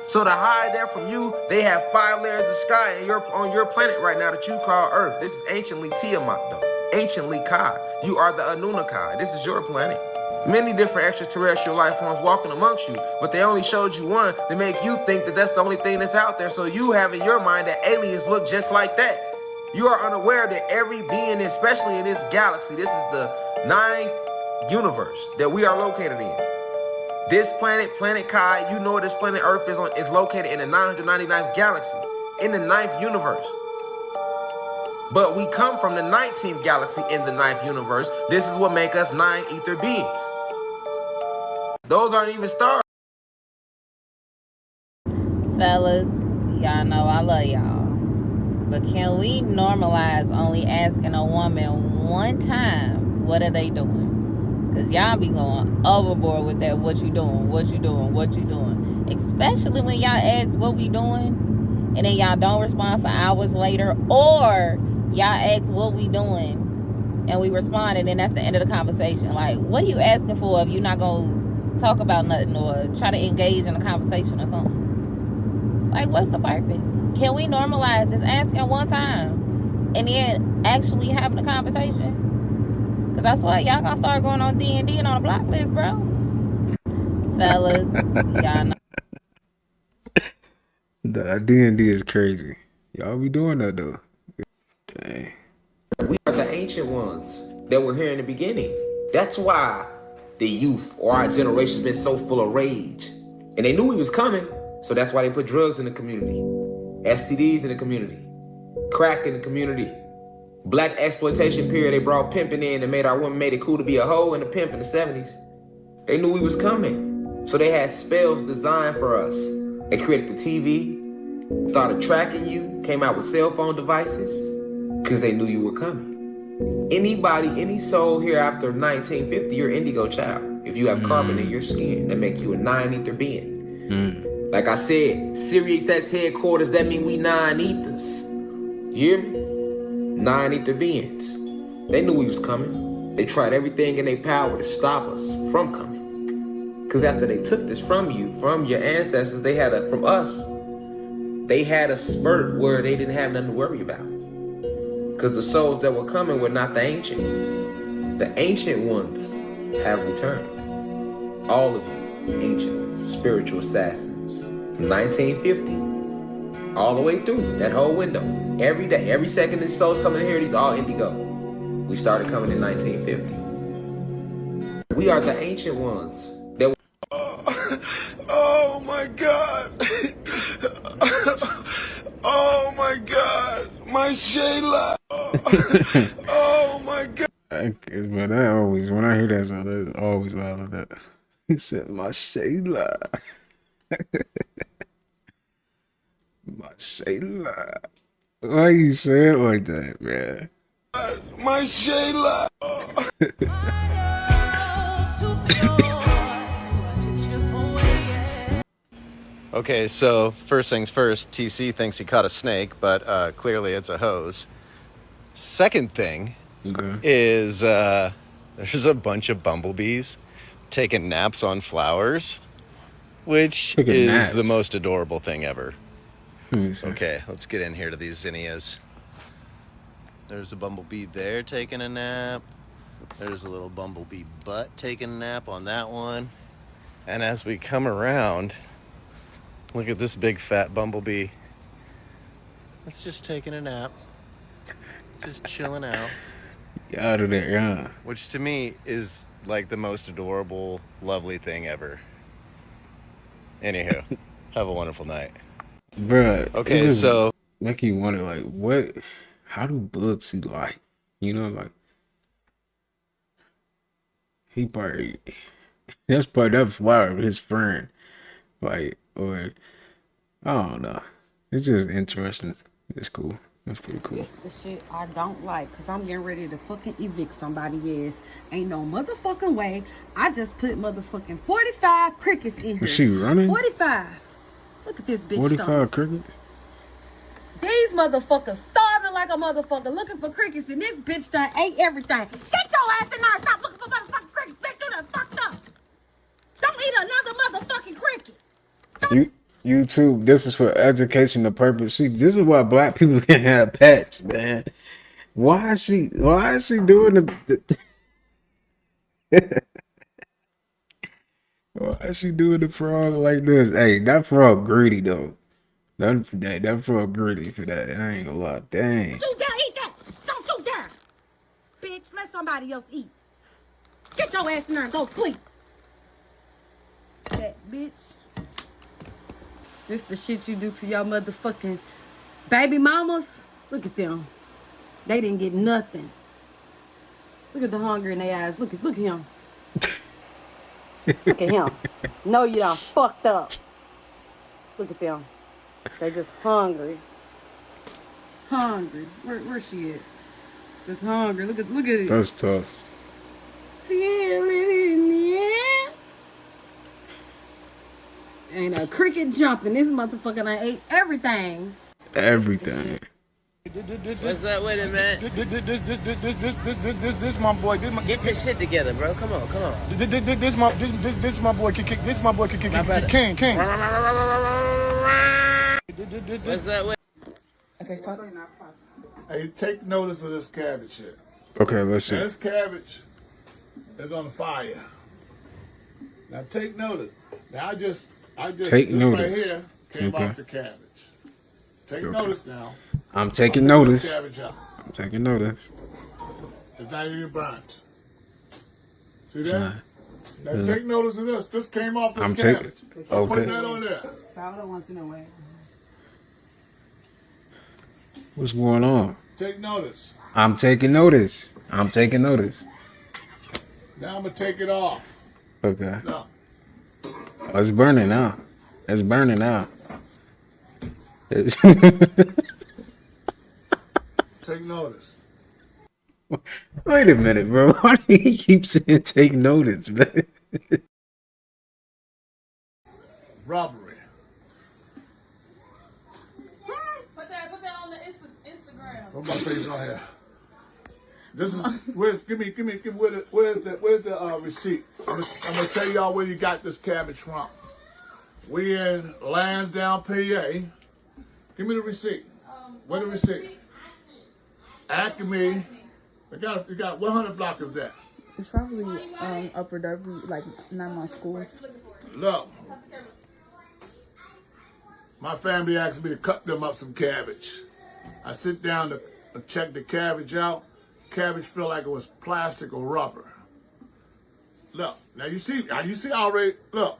So to hide that from you, they have 5 layers of sky on your planet right now that you call Earth. This is anciently Tiamat, though. Anciently Ka. You are the Anunnaki. This is your planet. Many different extraterrestrial life forms walking amongst you, but they only showed you one to make you think that that's the only thing that's out there. So you have in your mind that aliens look just like that. You are unaware that every being, especially in this galaxy, this is the 9th universe that we are located in. This planet, Planet Kai, you know this planet Earth is located in the 999th galaxy, in the 9th universe. But we come from the 19th galaxy in the 9th universe. This is what makes us 9 ether beings. Those aren't even stars. Fellas, y'all know I love y'all. But can we normalize only asking a woman one time, what are they doing? Because y'all be going overboard with that, what you doing, what you doing, what you doing. Especially when y'all ask what we doing, and then y'all don't respond for hours later, or y'all ask what we doing, and we respond, and then that's the end of the conversation. Like, what are you asking for if you're not going to talk about nothing or try to engage in a conversation or something? Like, what's the purpose? Can we normalize just asking one time and then actually having a conversation? Because I swear, y'all gonna start going on D&D and on a block list, bro. Fellas, y'all know. The D&D is crazy. Y'all be doing that, though. Dang. We are the ancient ones that were here in the beginning. That's why the youth or our generation's been so full of rage. And they knew we was coming, so that's why they put drugs in the community, STDs in the community, crack in the community. Black exploitation period, they brought pimping in and made it cool to be a hoe and a pimp in the 70s. They knew we was coming. So they had spells designed for us. They created the TV, started tracking you, came out with cell phone devices, because they knew you were coming. Anybody, any soul here after 1950, you're indigo child. If you have carbon in your skin, that make you a 9 ether being. Like I said, Sirius X headquarters, that mean we 9 ethers. You hear me? 9 ether beings. They knew we was coming. They tried everything in their power to stop us from coming. Because after they took this from you, from your ancestors, they had a spurt where they didn't have nothing to worry about. Because the souls that were coming were not the ancient ones. The ancient ones have returned. All of you, ancient ones, spiritual assassins. From 1950 all the way through that whole window. Every day, every second these souls coming in here, these all indigo. We started coming in 1950. We are the ancient ones. That Oh my God. Oh my God. My Shayla. Oh my God. But I always, when I hear that song, I always laugh at that. He said, my Shayla. My Shayla. Why you say it like that, man? My Shayla. Okay, so first things first, TC thinks he caught a snake, but clearly it's a hose. Second thing is there's a bunch of bumblebees taking naps on flowers, which is the most adorable thing ever. Okay, let's get in here to these zinnias. There's a bumblebee there taking a nap. There's a little bumblebee butt taking a nap on that one. And as we come around, look at this big fat bumblebee. It's just taking a nap. It's just chilling out. Get out of there, yeah. Which to me is like the most adorable, lovely thing ever. Anywho, have a wonderful night. Bruh, Okay, so make you wonder, like, what, how do bugs see light? You know, like, he probably, that's part of that flower of his friend. Like, or, I don't know. It's just interesting. It's cool. That's pretty cool. It's the shit I don't like, because I'm getting ready to fucking evict somebody ass. Ain't no motherfucking way. I just put motherfucking 45 crickets in here. Was she running? 45. Look at this bitch 45 stomach. crickets? These motherfuckers starving like a motherfucker looking for crickets, and this bitch done ate everything. Get your ass in there and stop looking for motherfucking crickets, bitch. You done fucked up. Don't eat another motherfucking cricket. YouTube, this is for educational purpose. See, this is why black people can have pets, man. Why is she doing the why is she doing the frog like this? Hey, that frog greedy though. That frog greedy for that. I ain't gonna lie. Dang. Don't you dare eat that. Don't you dare. Bitch, let somebody else eat. Get your ass in there and go sleep. that, bitch. This the shit you do to your motherfucking baby mamas. Look at them. They didn't get nothing. Look at the hunger in their eyes. Look at him. Look at him. No, you done fucked up. Look at them. They just hungry. Hungry. Where's she at? Just hungry. Look at it. That's tough. Feel it in the air. Ain't a cricket jumping. This motherfucker done ate everything. Everything. What's up with it, man? This my boy. Get your shit together, bro. Come on. This my boy. This my boy. King. What's up with? Okay, talk. Hey, take notice of this cabbage here. Okay, let's see. Now, this cabbage is on fire. Now take notice. Now I just Take this notice. right here came Okay. off the cabbage. Take notice now. I'm taking I'll pull notice. this cabbage out. I'm taking notice. It's not even burnt. See It's that? not. Now It's take notice of this. This came off this I'm cabbage. taking. I'll put Okay. that on there. Powder wants to know where. What's going on? Take notice. I'm taking notice. I'm taking notice. Now I'm gonna take it off. Okay. No. Oh, it's burning now. It's burning now. It's Take notice. Wait a minute, bro. Why do you keep saying take notice, man? Robbery. Put that on the Instagram. Put my face on here. This is give me where's the receipt? I'm gonna tell y'all where you got this cabbage from. We in Lansdowne, PA. Give me the receipt. Where the receipt? Acme. You got 100 block is that? It's probably Upper Derby, like 9 months school. Look, my family asked me to cut them up some cabbage. I sit down to check the cabbage out. Cabbage feel like it was plastic or rubber. Look, now you see already, look.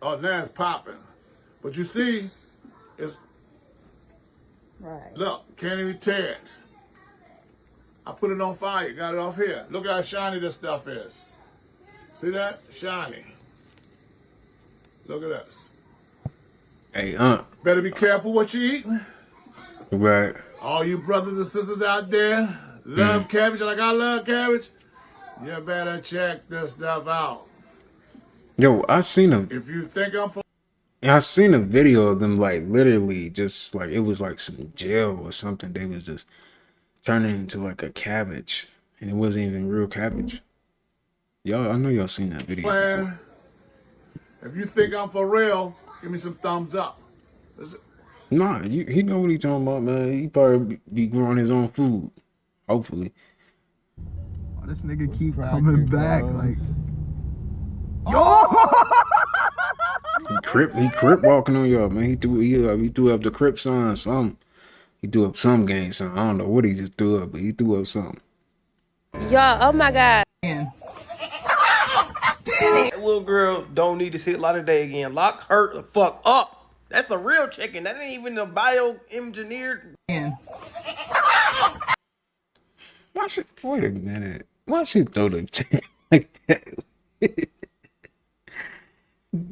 Oh, now it's popping. But you see, it's, right. Look, can't even tear it. I put it on fire, got it off here. Look how shiny this stuff is. See that? Shiny. Look at this. Hey, better be careful what you eating. Right. All you brothers and sisters out there love cabbage like I love cabbage. You better check this stuff out. Yo, I seen a video of them, like literally just like it was like some gel or something. They was just turning into like a cabbage, and it wasn't even real cabbage. Y'all, I know y'all seen that video. Man, if you think I'm for real, give me some thumbs up. Nah, he know what he talking about, man. He probably be growing his own food, hopefully. Oh, this nigga keep coming back, like. Yo! He crip walking on y'all, man. He threw up the crip sign, something. He threw up some gang sign. I don't know what he just threw up, but he threw up something. Y'all, oh my God. That little girl don't need to see a lot of day again. Lock her the fuck up. That's a real chicken. That ain't even a bioengineered. Wait a minute. Why she throw the chicken like that?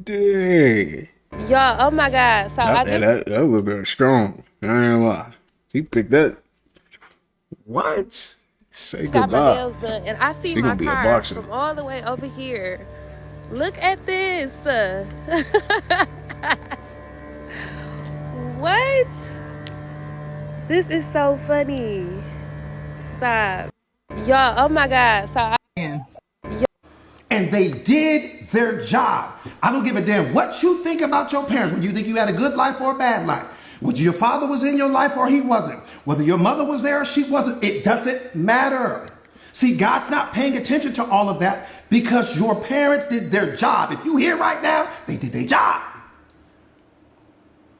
Dang. Y'all, oh my God. So I just That was very strong. I ain't gonna lie. She picked that. What? Say got my goodbye. nails done, and I see She my gonna be a car boxer. from all the way over here. Look at this. What? This is so funny. Stop. Y'all, oh my God. So And they did their job. I don't give a damn what you think about your parents. Whether you think you had a good life or a bad life. Whether your father was in your life or he wasn't. Whether your mother was there or she wasn't. It doesn't matter. See, God's not paying attention to all of that because your parents did their job. If you here right now, they did their job.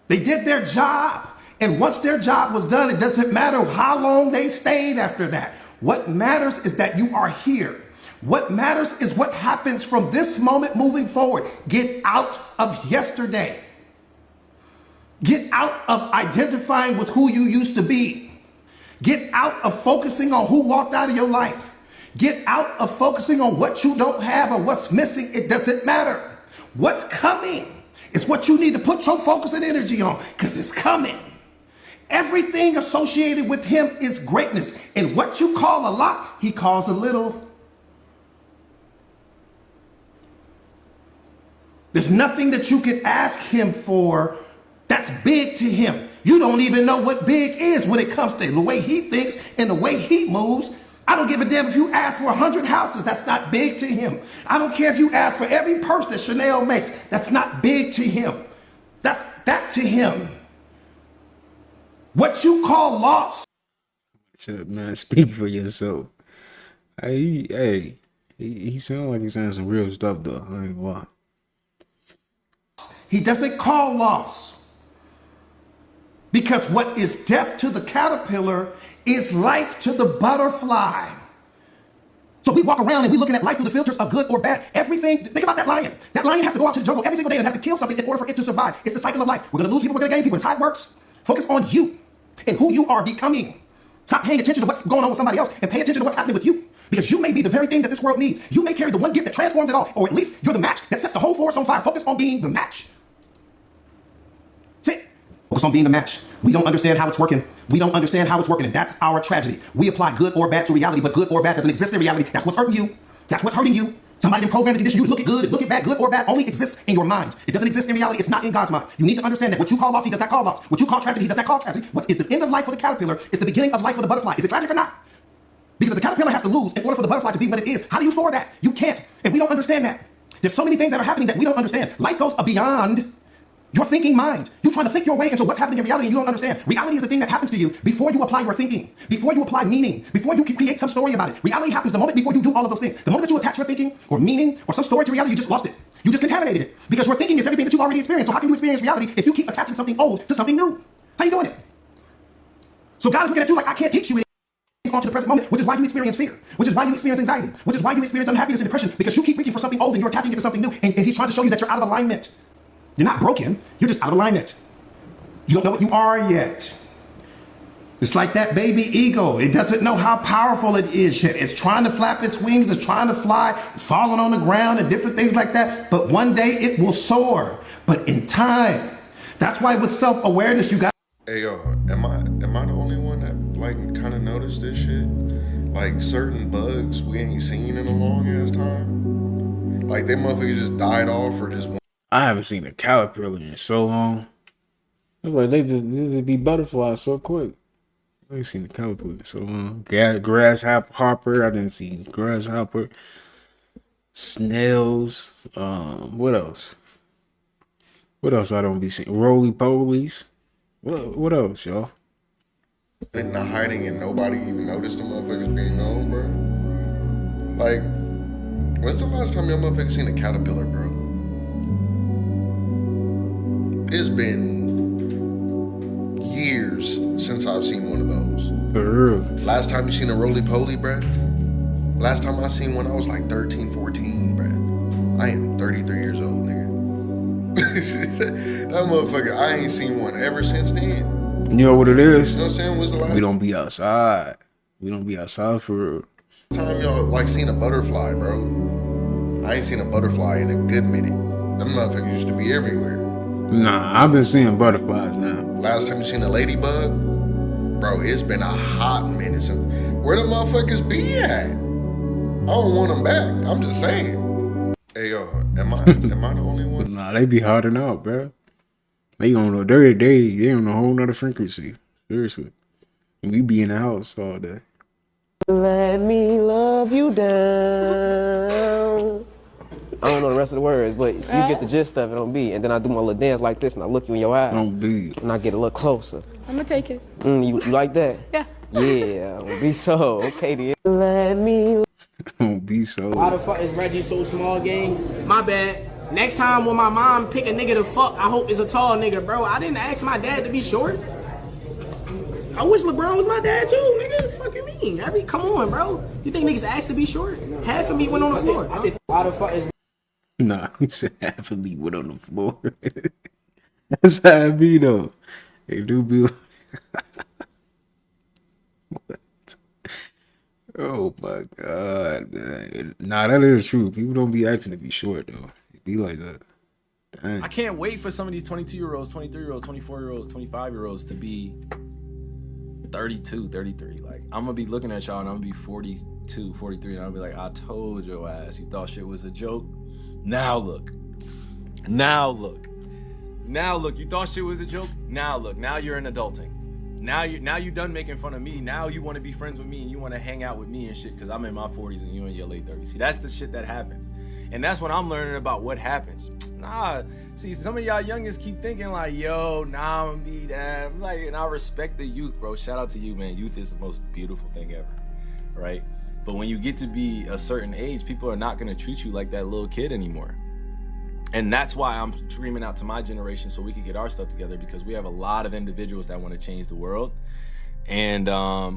They did their job. And once their job was done, it doesn't matter how long they stayed after that. What matters is that you are here. What matters is what happens from this moment moving forward. Get out of yesterday. Get out of identifying with who you used to be. Get out of focusing on who walked out of your life. Get out of focusing on what you don't have or what's missing. It doesn't matter. What's coming is what you need to put your focus and energy on, because it's coming. Everything associated with him is greatness. And what you call a lot, he calls a little. There's nothing that you can ask him for that's big to him. You don't even know what big is when it comes to the way he thinks and the way he moves. I don't give a damn if you ask for 100 houses. That's not big to him. I don't care if you ask for every purse that Chanel makes. That's not big to him. That's that to him. What you call loss. So, man, speak for yourself. He sounds like he's saying some real stuff, though. I ain't gonna lie. He doesn't call loss. Because what is death to the caterpillar is life to the butterfly. So we walk around and we looking at life through the filters of good or bad. Everything, think about that lion. That lion has to go out to the jungle every single day and has to kill something in order for it to survive. It's the cycle of life. We're going to lose people, we're going to gain people. It's how it works. Focus on you and who you are becoming. Stop paying attention to what's going on with somebody else and pay attention to what's happening with you. Because you may be the very thing that this world needs. You may carry the one gift that transforms it all. Or at least you're the match that sets the whole forest on fire. Focus on being the match. That's it. Focus on being the match. We don't understand how it's working. We don't understand how it's working, and that's our tragedy. We apply good or bad to reality, but good or bad doesn't exist in reality. That's what's hurting you. That's what's hurting you. Somebody programmed to condition you to look at good and look at bad. Good or bad only exists in your mind. It doesn't exist in reality. It's not in God's mind. You need to understand that what you call loss, he does not call loss. What you call tragedy, he does not call tragedy. What is the end of life for the caterpillar is the beginning of life for the butterfly. Is it tragic or not? Because the caterpillar has to lose in order for the butterfly to be what it is. How do you store that? You can't. And we don't understand that. There's so many things that are happening that we don't understand. Life goes beyond your thinking mind. You're trying to think your way into what's happening in reality and you don't understand. Reality is the thing that happens to you before you apply your thinking, before you apply meaning, before you can create some story about it. Reality happens the moment before you do all of those things. The moment that you attach your thinking or meaning or some story to reality, you just lost it. You just contaminated it. Because your thinking is everything that you've already experienced. So how can you experience reality if you keep attaching something old to something new? How you doing it? So God is looking at you like, I can't teach you on to the present moment, which is why you experience fear, which is why you experience anxiety, which is why you experience unhappiness and depression, because you keep reaching for something old and you're attaching it to something new, and he's trying to show you that you're out of alignment. You're not broken, you're just out of alignment. You don't know what you are yet. It's like that baby eagle. It doesn't know how powerful it is yet. It's trying to flap its wings, it's trying to fly, it's falling on the ground and different things like that, but one day it will soar. But in time, that's why with self-awareness you got. Hey yo, am I the only one that like kind of noticed this shit? Like certain bugs we ain't seen in a long ass time. Like they motherfuckers just died off or just. I haven't seen a caterpillar in so long. It's like they just be butterflies so quick. I ain't seen a caterpillar in so long. Grasshopper, I didn't see grasshopper. Snails. What else? What else I don't be seeing? Roly polies. What else, y'all? And not hiding and nobody even noticed the motherfuckers being gone, bro. Like, when's the last time your motherfuckers seen a caterpillar, bro? It's been years since I've seen one of those. For real. Last time you seen a roly-poly, bro? Last time I seen one, I was like 13, 14, bro. I am 33 years old, nigga. That motherfucker, I ain't seen one ever since then. You know what it is? You know what I'm saying? When's the last we don't be outside. We don't be outside for real. time y'all like seen a butterfly, bro? I ain't seen a butterfly in a good minute. Them motherfuckers used to be everywhere. Nah, I've been seeing butterflies now. Last time you seen a ladybug? Bro, it's been a hot minute since. Where the motherfuckers be at? I don't want them back. I'm just saying. Hey yo, am I the only one? Nah, they be hiding out, bro. They on a dirty day. They on a whole nother frequency. Seriously. And we be in the house all day. Let me love you down. I don't know the rest of the words, but you get the gist of it on beat. And then I do my little dance like this, and I look you in your eye. On beat. And I get a little closer. I'm gonna take it. You like that? Yeah. Yeah, be so. Okay, dear. Let me. Be so. Why the fuck is Reggie so small, gang? My bad. Next time when my mom pick a nigga to fuck, I hope it's a tall nigga, bro. I didn't ask my dad to be short. I wish LeBron was my dad too, nigga. Fucking me. mean? Come on, bro. You think niggas asked to be short? Half of me went on the floor. I did a lot of fucking. Nah, he said half of me went on the floor. That's how it be though. They do be. What? Oh my god, man. Nah, that is true. People don't be acting to be short though. It be like that. Dang. I can't wait for some of these 22-year-olds, 23-year-olds, 24-year-olds, 25-year-olds to be 32, 33. Like, I'm gonna be looking at y'all and I'm gonna be 42, 43, and I'll be like, I told your ass you thought shit was a joke. Now look. Now look. Now look, you thought shit was a joke? Now look, now you're an adulting. Now you done making fun of me. Now you want to be friends with me and you want to hang out with me and shit because I'm in my 40s and you in your late 30s. See, that's the shit that happens. And that's what I'm learning about what happens. Nah, see, some of y'all youngins keep thinking like, yo, nah, I'm gonna be that. I'm like, and I respect the youth, bro. Shout out to you, man. Youth is the most beautiful thing ever, right? But when you get to be a certain age, people are not gonna treat you like that little kid anymore. And that's why I'm screaming out to my generation so we can get our stuff together, because we have a lot of individuals that want to change the world. And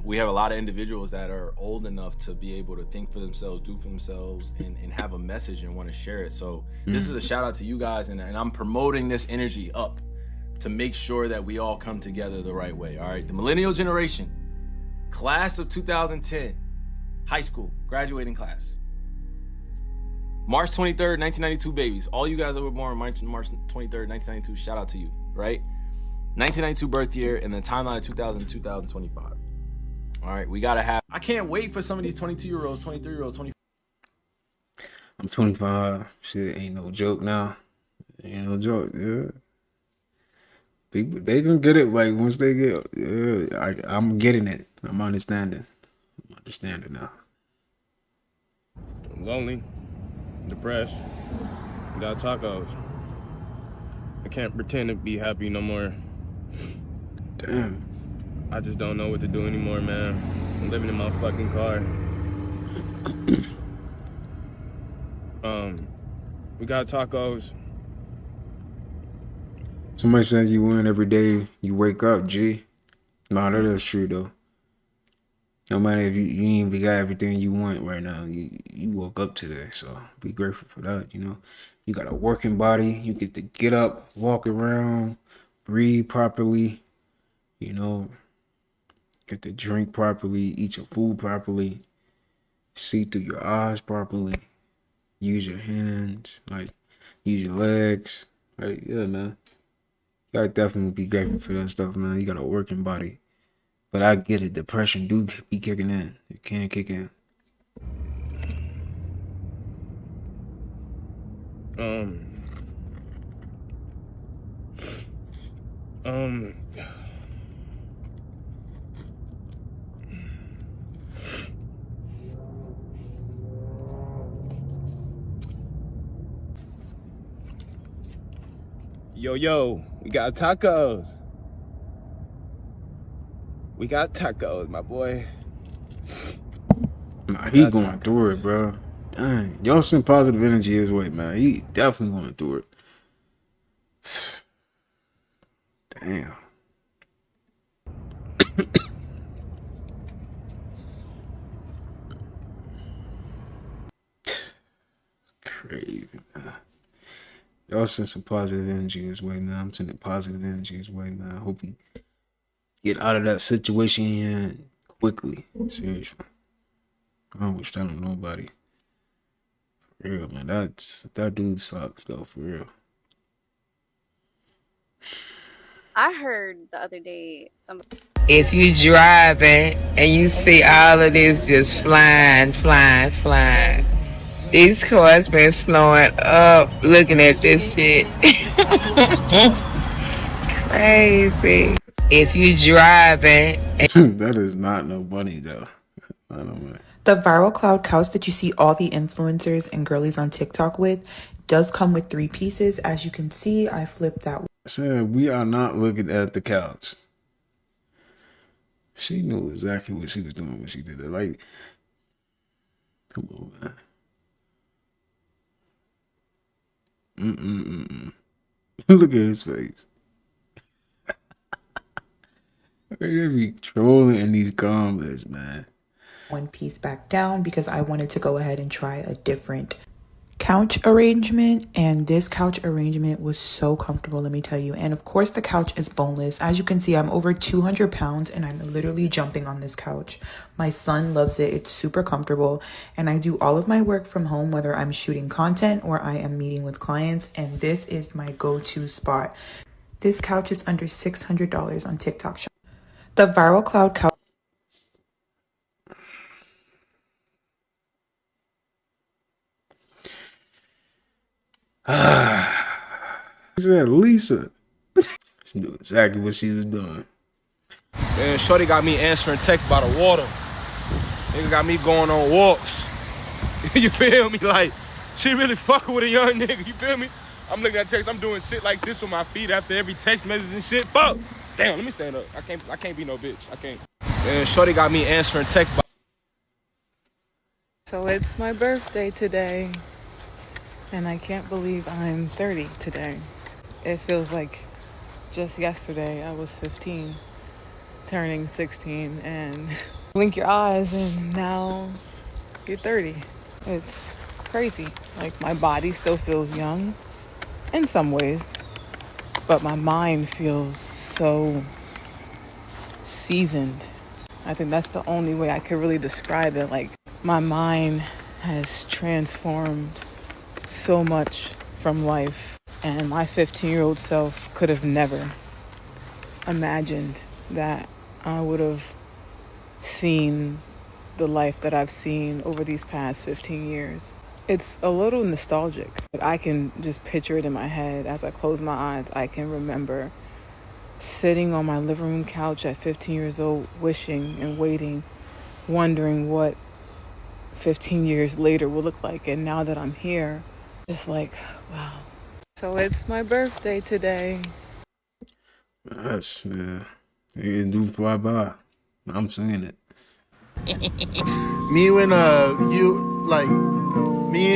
we have a lot of individuals that are old enough to be able to think for themselves, do for themselves, and have a message and want to share it. So this is a shout out to you guys, and I'm promoting this energy up to make sure that we all come together the right way, all right? The millennial generation, class of 2010, high school, graduating class. March 23rd, 1992 babies. All you guys that were born March 23rd, 1992, shout out to you, right? 1992 birth year and the timeline of 2000 to 2025. All right, we gotta have. I can't wait for some of these 22-year-olds, 23-year-olds, 20. I'm 25. Shit ain't no joke now. Ain't no joke, yeah. People, they gonna get it like once they get, yeah, I'm getting it. I'm understanding. I'm understanding now. I'm lonely, depressed, got tacos. I can't pretend to be happy no more. Damn. I just don't know what to do anymore, man. I'm living in my fucking car. We got tacos. Somebody says you win every day you wake up, G. Nah, that is true though. No matter if you ain't even got everything you want right now, you woke up today, so be grateful for that, you know. You got a working body, you get to get up, walk around, breathe properly, you know, get to drink properly, eat your food properly, see through your eyes properly, use your hands, like use your legs, like, yeah, man. You gotta definitely be grateful for that stuff, man. You got a working body. But I get it, depression do be kicking in. It can kick in. Yo, we got tacos. We got tacos, my boy. Nah, he going through it, bro. Dang, y'all send positive energy his way, man. He definitely going through it. Damn. Crazy, man. Y'all send some positive energy his way, man. I'm sending positive energy his way, man. I hope he get out of that situation he in quickly. Seriously. I don't wish that on nobody. For real, man. That dude sucks though, for real. I heard the other day somebody. If you driving and you see all of this just flying, these cars been slowing up looking at this shit. Crazy. If you driving. That is not no bunny though. I don't know. The viral cloud couch that you see all the influencers and girlies on TikTok with does come with 3 pieces. As you can see, I flipped that one. I said we are not looking at the couch. She knew exactly what she was doing when she did it. Like, come on, man. Look at his face. They be trolling in these comments, man. one piece back down because I wanted to go ahead and try a different couch arrangement, and this couch arrangement was so comfortable, let me tell you. And of course the couch is boneless. As you can see, I'm over 200 pounds and I'm literally jumping on this couch. My son loves it. It's super comfortable, and I do all of my work from home, whether I'm shooting content or I am meeting with clients, and this is my go-to spot. This couch is under $600 on TikTok Shop. The Viral Cloud couch. He said Lisa. She knew exactly what she was doing. Man, shorty got me answering texts by the water. Nigga got me going on walks. You feel me? Like, she really fucking with a young nigga, you feel me? I'm looking at text, I'm doing shit like this with my feet after every text message and shit. Fuck! Damn, let me stand up. I can't be no bitch. I can't. Man, shorty got me answering texts by... So it's my birthday today, and I can't believe I'm 30 today. It feels like just yesterday I was 15, turning 16, and blink your eyes and now you're 30. It's crazy. Like, my body still feels young in some ways, but my mind feels so seasoned. I think that's the only way I could really describe it. Like, my mind has transformed so much from life, and my 15-year-old self could have never imagined that I would have seen the life that I've seen over these past 15 years. It's a little nostalgic. I can just picture it in my head. As I close my eyes, I can remember sitting on my living room couch at 15 years old, wishing and waiting, wondering what 15 years later will look like. And now that I'm here, just like, wow. So it's my birthday today. That's, it do fly by. I'm saying it. Me when you like me,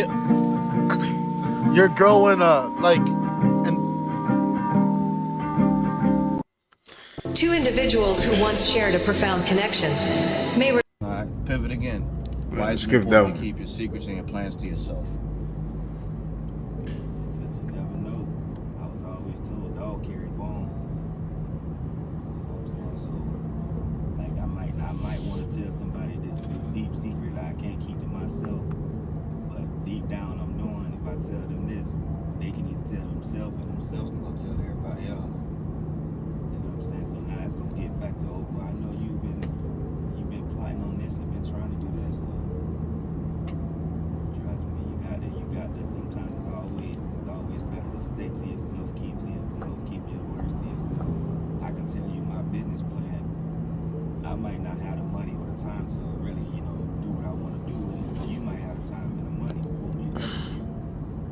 your girl when like and two individuals who once shared a profound connection may. All right, pivot again. Why is it skip that important one. to keep your secrets and your plans to yourself? Because you never know. I was always told dog carry bone. You know what I'm saying? So, like, I might want to tell somebody this deep secret that I can't keep to myself. But deep down, I'm knowing if I tell them this, they can either tell themselves and themselves can go tell everybody else. See what I'm saying? So now it's gonna get back to Oprah. I know you've been plotting on this and been trying to do this. So trust me, you got this. Sometimes it's always better to stay to yourself, keep to yourself, keep your words to yourself. I can tell you my business plan. I might not have the money or the time to really, do what I want to do with it. But you might have the time and the money. Boom, you execute.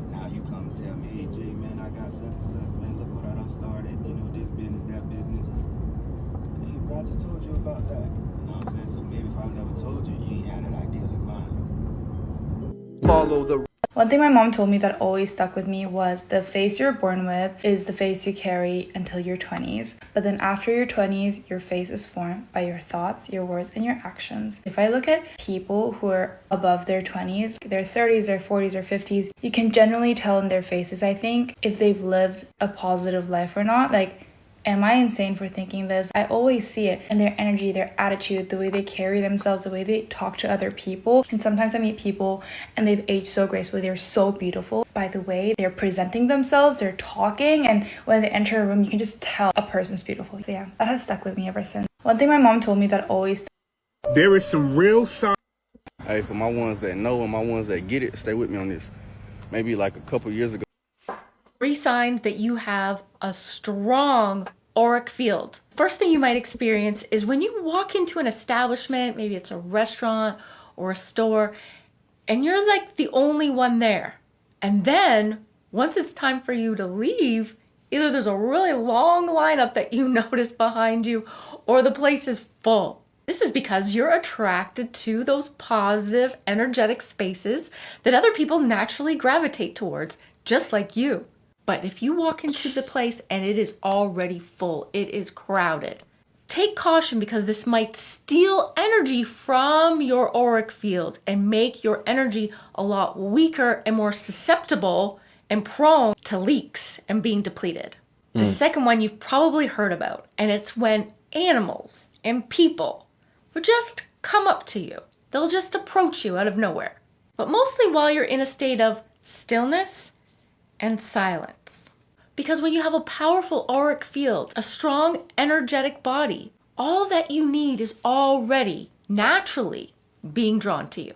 Now you come and tell me, hey Jay, man, I got such and such, man. Look what I done started. This business, that business. Hey, bro, I just told you about that. You know what I'm saying? So maybe if I never told you, you ain't had that ideal in mind. follow the. One thing my mom told me that always stuck with me was the face you're born with is the face you carry until your 20s. But then after your 20s, your face is formed by your thoughts, your words, and your actions. If I look at people who are above their 20s, their 30s, their 40s, or 50s, you can generally tell in their faces, I think, if they've lived a positive life or not. Like, am I insane for thinking this? I always see it in their energy, their attitude, the way they carry themselves, the way they talk to other people. And sometimes I meet people and they've aged so gracefully. They're so beautiful by the way they're presenting themselves, they're talking, and when they enter a room, you can just tell a person's beautiful. So yeah, that has stuck with me ever since. One thing my mom told me that always... There is some real signs. Hey, for my ones that know and my ones that get it, stay with me on this. Maybe like a couple years ago. 3 signs that you have a strong auric field. First thing you might experience is when you walk into an establishment, maybe it's a restaurant or a store, and you're like the only one there. And then once it's time for you to leave, either there's a really long lineup that you notice behind you or the place is full. This is because you're attracted to those positive, energetic spaces that other people naturally gravitate towards, just like you. But if you walk into the place and it is already full, it is crowded, take caution because this might steal energy from your auric field and make your energy a lot weaker and more susceptible and prone to leaks and being depleted. The second one you've probably heard about, and it's when animals and people will just come up to you. They'll just approach you out of nowhere. But mostly while you're in a state of stillness and silence. Because when you have a powerful auric field, a strong energetic body, all that you need is already naturally being drawn to you.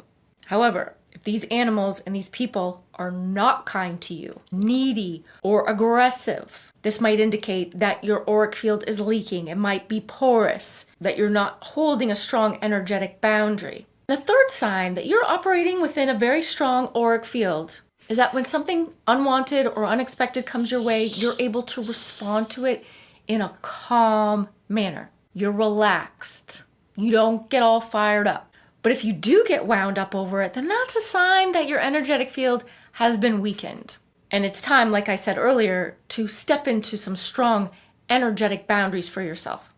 However, if these animals and these people are not kind to you, needy or aggressive, this might indicate that your auric field is leaking. It might be porous, that you're not holding a strong energetic boundary. The third sign that you're operating within a very strong auric field is that when something unwanted or unexpected comes your way, you're able to respond to it in a calm manner. You're relaxed. You don't get all fired up. But if you do get wound up over it, then that's a sign that your energetic field has been weakened. And it's time, like I said earlier, to step into some strong energetic boundaries for yourself.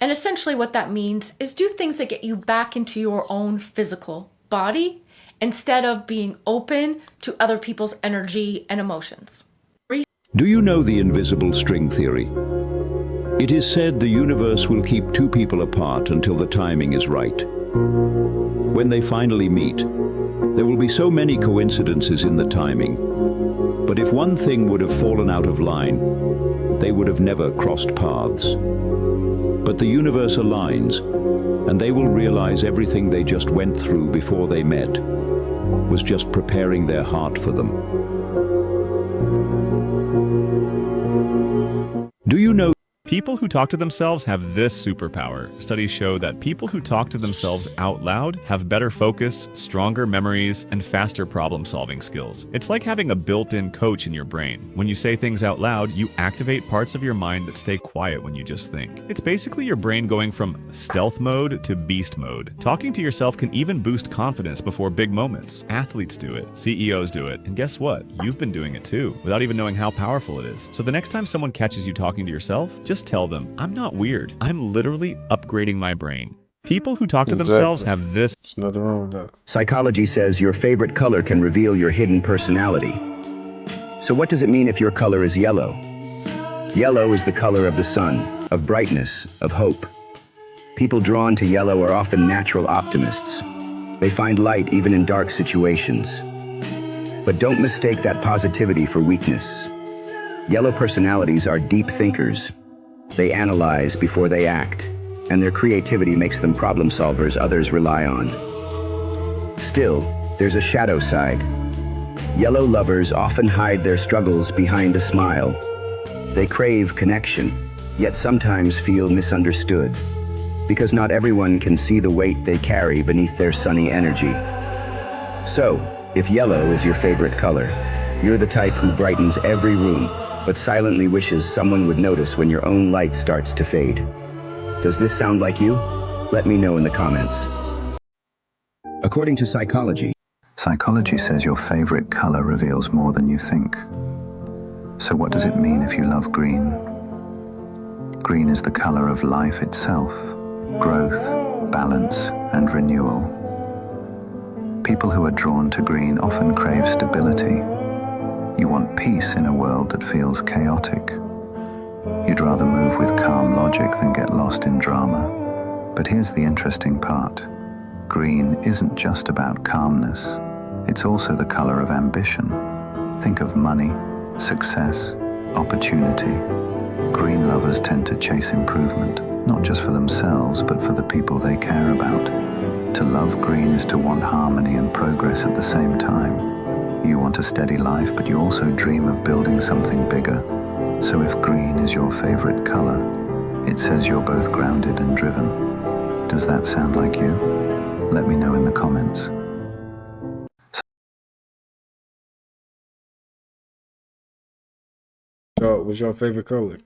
And essentially what that means is do things that get you back into your own physical body instead of being open to other people's energy and emotions. Do you know the invisible string theory? It is said the universe will keep two people apart until the timing is right. When they finally meet, there will be so many coincidences in the timing. But if one thing would have fallen out of line, they would have never crossed paths. But the universe aligns, and they will realize everything they just went through before they met was just preparing their heart for them. Do you know? People who talk to themselves have this superpower. Studies show that people who talk to themselves out loud have better focus, stronger memories, and faster problem-solving skills. It's like having a built-in coach in your brain. When you say things out loud, you activate parts of your mind that stay quiet when you just think. It's basically your brain going from stealth mode to beast mode. Talking to yourself can even boost confidence before big moments. Athletes do it, CEOs do it, and guess what? You've been doing it too, without even knowing how powerful it is. So the next time someone catches you talking to yourself, just tell them, I'm not weird. I'm literally upgrading my brain. People who talk to themselves have this. There's nothing wrong with that. Psychology says your favorite color can reveal your hidden personality. So what does it mean if your color is yellow? Yellow is the color of the sun, of brightness, of hope. People drawn to yellow are often natural optimists. They find light even in dark situations. But don't mistake that positivity for weakness. Yellow personalities are deep thinkers. They analyze before they act, and their creativity makes them problem solvers others rely on. Still, there's a shadow side. Yellow lovers often hide their struggles behind a smile. They crave connection, yet sometimes feel misunderstood, because not everyone can see the weight they carry beneath their sunny energy. So, if yellow is your favorite color, you're the type who brightens every room, but silently wishes someone would notice when your own light starts to fade. Does this sound like you? Let me know in the comments. According to psychology says your favorite color reveals more than you think. So what does it mean if you love green? Green is the color of life itself, growth, balance, and renewal. People who are drawn to green often crave stability. You want peace in a world that feels chaotic. You'd rather move with calm logic than get lost in drama. But here's the interesting part. Green isn't just about calmness. It's also the color of ambition. Think of money, success, opportunity. Green lovers tend to chase improvement, not just for themselves, but for the people they care about. To love green is to want harmony and progress at the same time. You want a steady life, but you also dream of building something bigger. So if green is your favorite color, it says you're both grounded and driven. Does that sound like you? Let me know in the comments. What's your favorite color?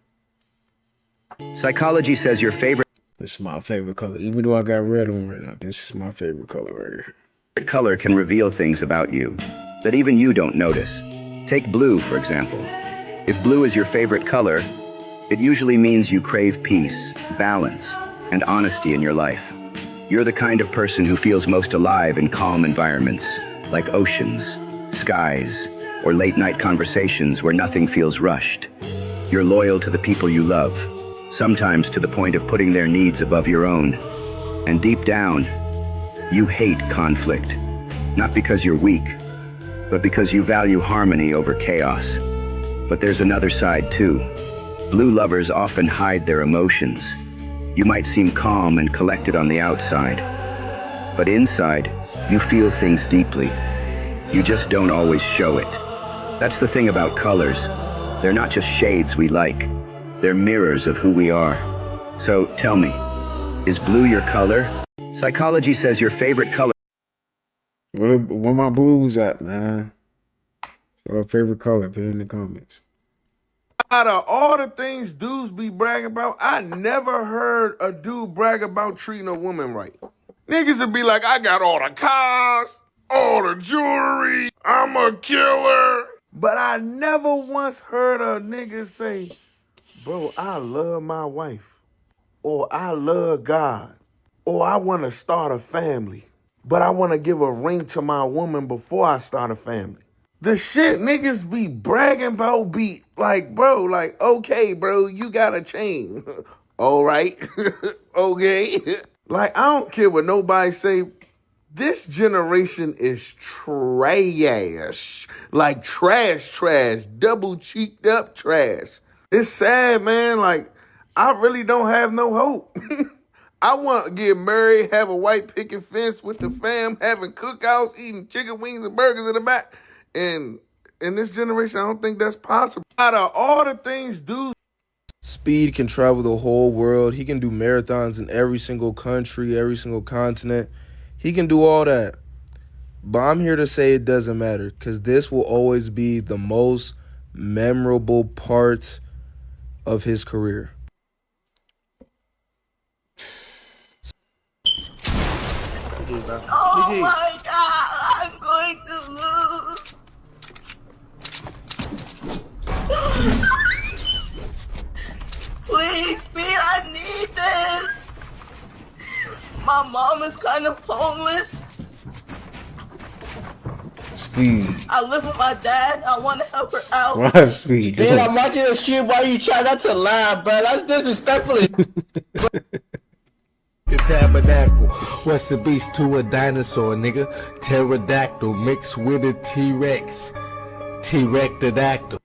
Psychology says your favorite This is my favorite color. Even though I got red on right now, this is my favorite color right here. color can reveal things about you that even you don't notice. Take blue, for example. If blue is your favorite color, it usually means you crave peace, balance, and honesty in your life. You're the kind of person who feels most alive in calm environments, like oceans, skies, or late-night conversations where nothing feels rushed. You're loyal to the people you love, sometimes to the point of putting their needs above your own. And deep down, you hate conflict, not because you're weak, but because you value harmony over chaos. But there's another side too. Blue lovers often hide their emotions. You might seem calm and collected on the outside, but inside, you feel things deeply. You just don't always show it. That's the thing about colors. They're not just shades we like. They're mirrors of who we are. So tell me, is blue your color? Psychology says your favorite color. Where my blues at, man? Your favorite color? Put it in the comments. Out of all the things dudes be bragging about, I never heard a dude brag about treating a woman right. Niggas would be like, I got all the cars, all the jewelry, I'm a killer. But I never once heard a nigga say, bro, I love my wife, or I love God, or I want to start a family, but I want to give a ring to my woman before I start a family. The shit niggas be bragging about be like, bro, like, okay, bro, you got a chain. All right. Okay. Like, I don't care what nobody say. This generation is trash. Like trash, double cheeked up trash. It's sad, man. Like, I really don't have no hope. I want to get married, have a white picket fence with the fam, having cookouts, eating chicken wings and burgers in the back. And in this generation, I don't think that's possible. Out of all the things dudes... Speed can travel the whole world. He can do marathons in every single country, every single continent. He can do all that. But I'm here to say it doesn't matter, because this will always be the most memorable part of his career. Oh my God, I'm going to lose. Please, Speed, I need this. My mom is kind of homeless. Speed. I live with my dad. I want to help her out. Why Speed? Dude, I'm watching the stream while you try not to laugh, bro. That's disrespectful. The tabernacle, what's the beast to a dinosaur, nigga? Pterodactyl mixed with a T-Rex. T-Rectodactyl.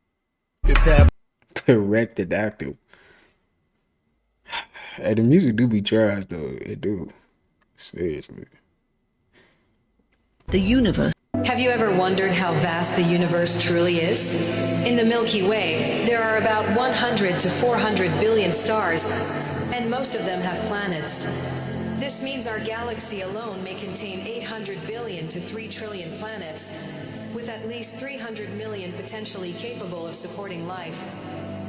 Pterodactyl. Hey, the music do be trash though. It do. Seriously. The universe. Have you ever wondered how vast the universe truly is? In the Milky Way, there are about 100 to 400 billion stars, and most of them have planets. This means our galaxy alone may contain 800 billion to 3 trillion planets, with at least 300 million potentially capable of supporting life.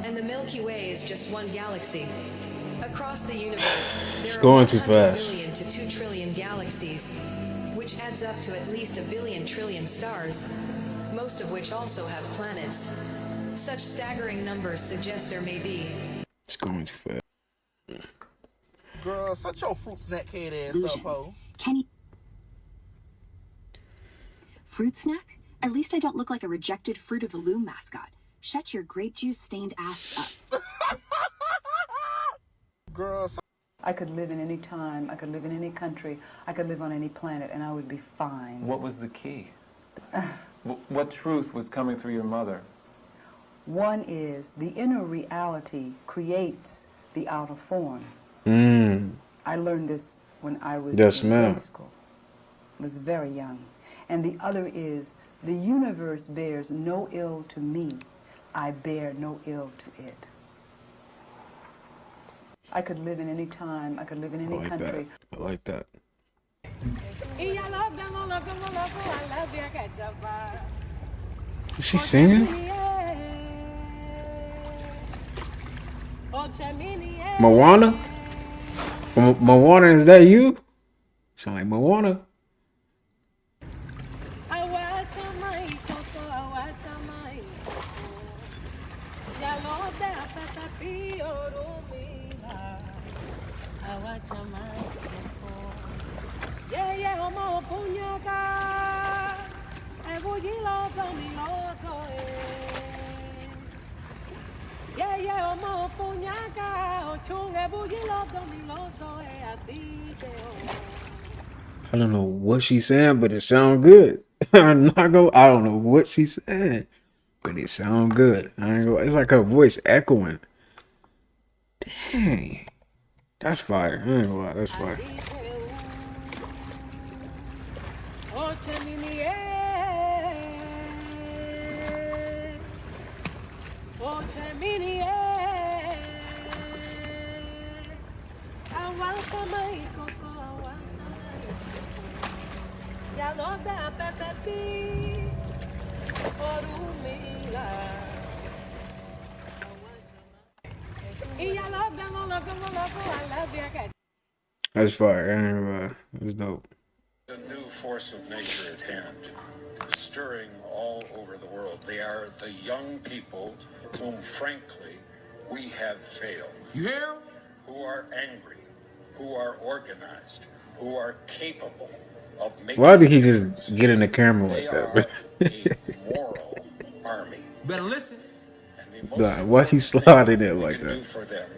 And the Milky Way is just one galaxy. Across the universe, It's there going are too 100 fast. billion to 2 trillion galaxies, which adds up to at least a billion trillion stars, most of which also have planets. Such staggering numbers suggest there may be. It's going too fast. Girl, shut your fruit snack head ass up, ho. Kenny. Fruit snack? At least I don't look like a rejected Fruit of the Loom mascot. Shut your grape juice stained ass up. Girl, I could live in any time, I could live in any country, I could live on any planet, and I would be fine. What was the key? What truth was coming through your mother? One is the inner reality creates the outer form. I learned this when I was Yes, in ma'am. grade school. I was very young. And the other is the universe bears no ill to me. I bear no ill to it. I could live in any time, I could live in any country. I like that. Is she singing? Moana? Moana, is that you? Sound like Moana. I don't know what she's saying, but it sounds good. I'm not gonna. I don't know what she's saying, but it sounds good. I ain't gonna, it's like her voice echoing. Dang, that's fire. I ain't gonna lie, that's fire. That's fire. I ain't gonna lie. That's dope. A new force of nature at hand, stirring all over the world. They are the young people whom, frankly, we have failed. You hear? Who are angry, who are organized, who are capable of making. Why did he just get in the camera like that, bro? A moral army. Better listen. Nah, why he sliding it like Do that? for them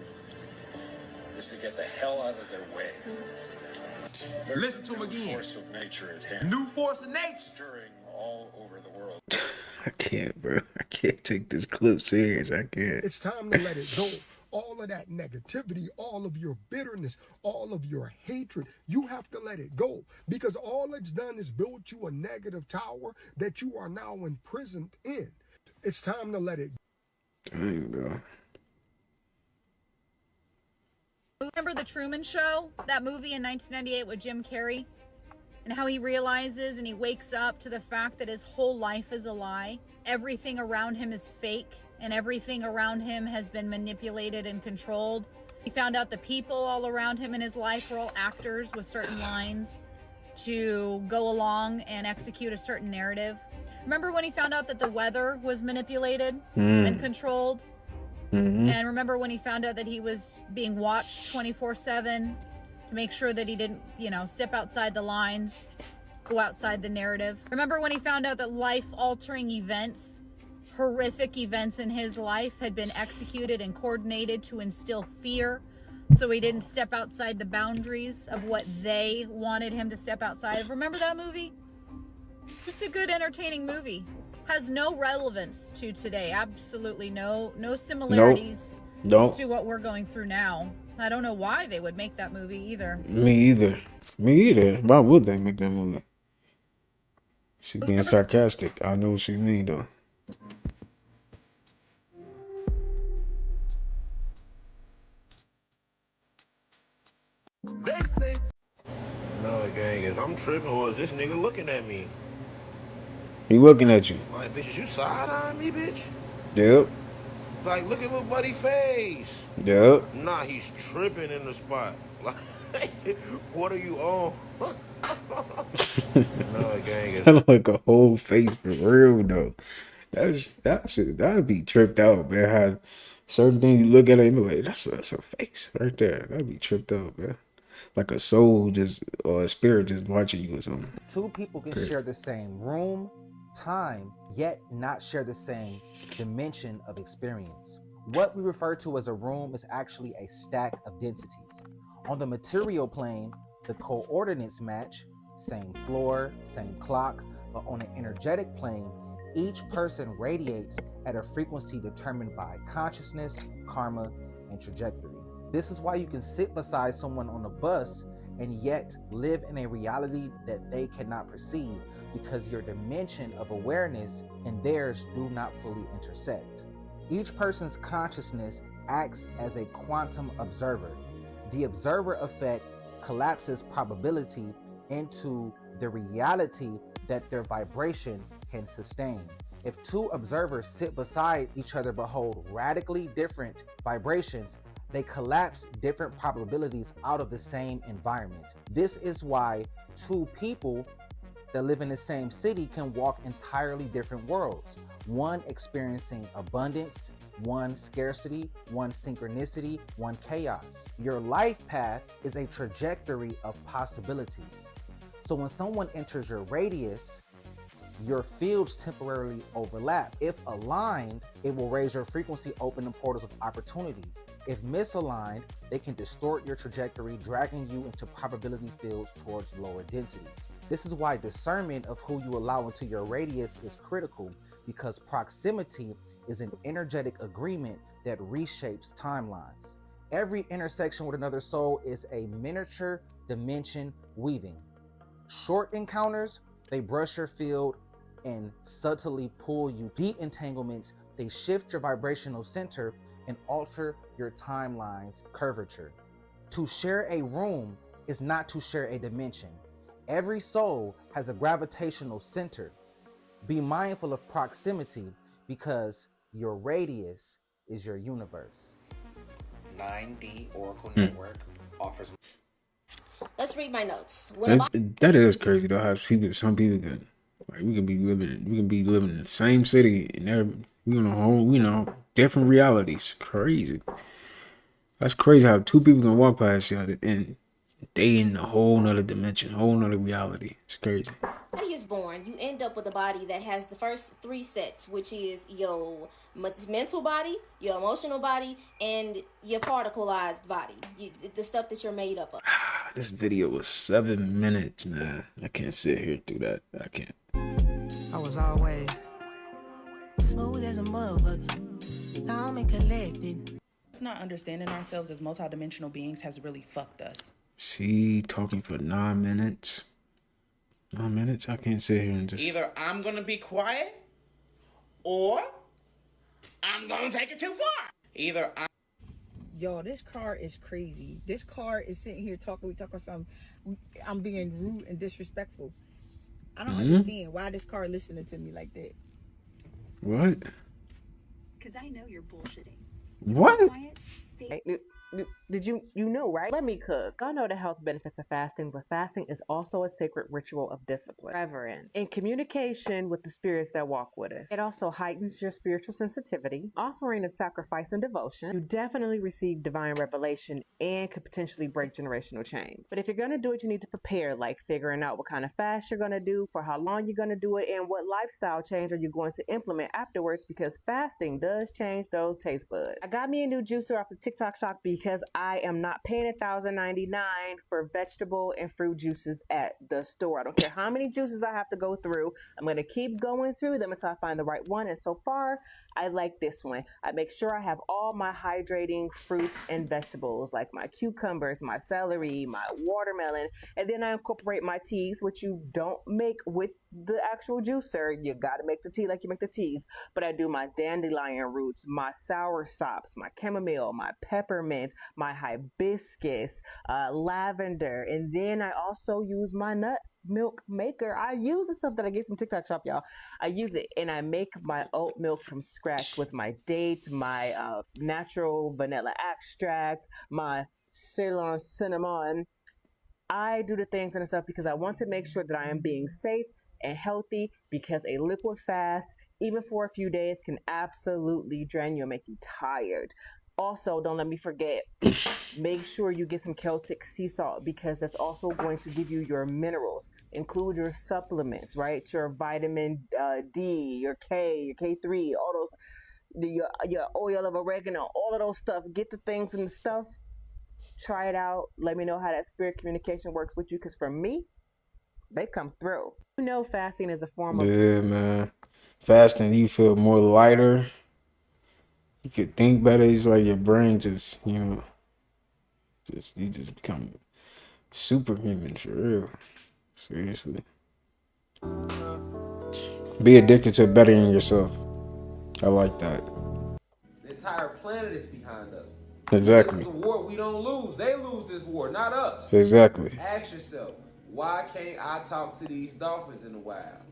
is to get the hell out of their way. Listen to him again. Force of nature at hand. New force of nature. Stirring all over the world. I can't, bro. I can't take this clip serious. I can't. It's time to let it go. All of that negativity, all of your bitterness, all of your hatred, you have to let it go, because all it's done is build you a negative tower that you are now imprisoned in. It's time to let it go. Dang, bro. Remember The Truman Show? That movie in 1998 with Jim Carrey? And how he realizes and he wakes up to the fact that his whole life is a lie. Everything around him is fake, and everything around him has been manipulated and controlled. He found out the people all around him in his life were all actors with certain lines to go along and execute a certain narrative. Remember when he found out that the weather was manipulated and controlled? And remember when he found out that he was being watched 24/7 to make sure that he didn't, step outside the lines, go outside the narrative? Remember when he found out that life-altering events, horrific events in his life had been executed and coordinated to instill fear, so he didn't step outside the boundaries of what they wanted him to step outside of? Remember that movie? Just a good, entertaining movie. Has no relevance to today. Absolutely no similarities to what we're going through now. I don't know why they would make that movie either. Me either. Why would they make that movie? She being sarcastic. I know what she mean though. They say no, gang, if I'm tripping or is this nigga looking at me? He looking at you. Like, bitch, is you side-eyeing me, bitch? Yep. Like, look at little buddy face. Yep. Nah, he's tripping in the spot. Like, what are you on? No, gang. Sound like a whole face for real though. That'd be tripped out, man. How certain things you look at it and be like, that's a face right there. That'd be tripped out, man. Like a soul just or a spirit just watching you or something. Two people can Crazy. share the same room, time, yet not share the same dimension of experience. What we refer to as a room is actually a stack of densities. On the material plane, the coordinates match, same floor, same clock, but on an energetic plane, each person radiates at a frequency determined by consciousness, karma, and trajectory. This is why you can sit beside someone on a bus and yet live in a reality that they cannot perceive, because your dimension of awareness and theirs do not fully intersect. Each person's consciousness acts as a quantum observer. The observer effect collapses probability into the reality that their vibration can sustain. If two observers sit beside each other but hold radically different vibrations, they collapse different probabilities out of the same environment. This is why two people that live in the same city can walk entirely different worlds. One experiencing abundance one scarcity, one synchronicity, one chaos. Your life path is a trajectory of possibilities. So when someone enters your radius, your fields temporarily overlap. If aligned, it will raise your frequency, opening portals of opportunity. If misaligned, they can distort your trajectory, dragging you into probability fields towards lower densities. This is why discernment of who you allow into your radius is critical, because proximity is an energetic agreement that reshapes timelines. Every intersection with another soul is a miniature dimension weaving. Short encounters, they brush your field and subtly pull you. Deep entanglements, they shift your vibrational center and alter your timeline's curvature. To share a room is not to share a dimension. Every soul has a gravitational center. Be mindful of proximity because your radius is your universe. 9D Oracle Network offers. Let's read my notes. That is crazy though. How some people can, like, we can be living in the same city and we on a whole, different realities. Crazy. That's crazy how two people can walk past each other and they in a whole nother dimension, whole nother reality. It's crazy. Body is born, you end up with a body that has the first three sets, which is your mental body, your emotional body, and your particleized body, the stuff that you're made up of. This video was 7 minutes, man. I can't sit here and do that. I can't. I was always smooth as a motherfucker, calm and collected. It's not understanding ourselves as multidimensional beings has really fucked us. She talking for 9 minutes. 9 minutes? I can't sit here and just... Either I'm gonna be quiet, or I'm gonna take it too far. Either I... Yo, this car is crazy. This car is sitting here talking. We talking something. I'm being rude and disrespectful. I don't understand why this car listening to me like that. What? Because I know you're bullshitting. What? Did you know, right? Let me cook. I know the health benefits of fasting, but fasting is also a sacred ritual of discipline, reverence, and communication with the spirits that walk with us. It also heightens your spiritual sensitivity, offering of sacrifice and devotion. You definitely receive divine revelation and could potentially break generational chains. But if you're going to do it, you need to prepare, like figuring out what kind of fast you're going to do, for how long you're going to do it, and what lifestyle change are you going to implement afterwards, because fasting does change those taste buds. I got me a new juicer off the TikTok shop because I am not paying $1,099 for vegetable and fruit juices at the store. I don't care how many juices I have to go through. I'm going to keep going through them until I find the right one. And so far, I like this one. I make sure I have all my hydrating fruits and vegetables, like my cucumbers, my celery, my watermelon, and then I incorporate my teas, which you don't make with the actual juicer. You got to make the tea like you make the teas. But I do my dandelion roots, my sour sops, my chamomile, my peppermint, my hibiscus, lavender, and then I also use my nut milk maker. I use the stuff that I get from TikTok shop, y'all. I use it and I make my oat milk from scratch with my dates, my natural vanilla extract, my Ceylon cinnamon. I do the things and the stuff because I want to make sure that I am being safe and healthy, because a liquid fast, even for a few days, can absolutely drain you and make you tired. Also, don't let me forget, make sure you get some Celtic sea salt, because that's also going to give you your minerals. Include your supplements, right? Your vitamin D, your K, your K3, all those, your oil of oregano, all of those stuff. Get the things and the stuff. Try it out. Let me know how that spirit communication works with you, because for me, they come through. You know, fasting is a form of... Yeah, man. Fasting, you feel more lighter. You could think better. It's like your brain just, you just become superhuman for real. Seriously. Be addicted to bettering yourself. I like that. The entire planet is behind us. Exactly. This is a war we don't lose. They lose this war, not us. Exactly. Ask yourself, why can't I talk to these dolphins in the wild?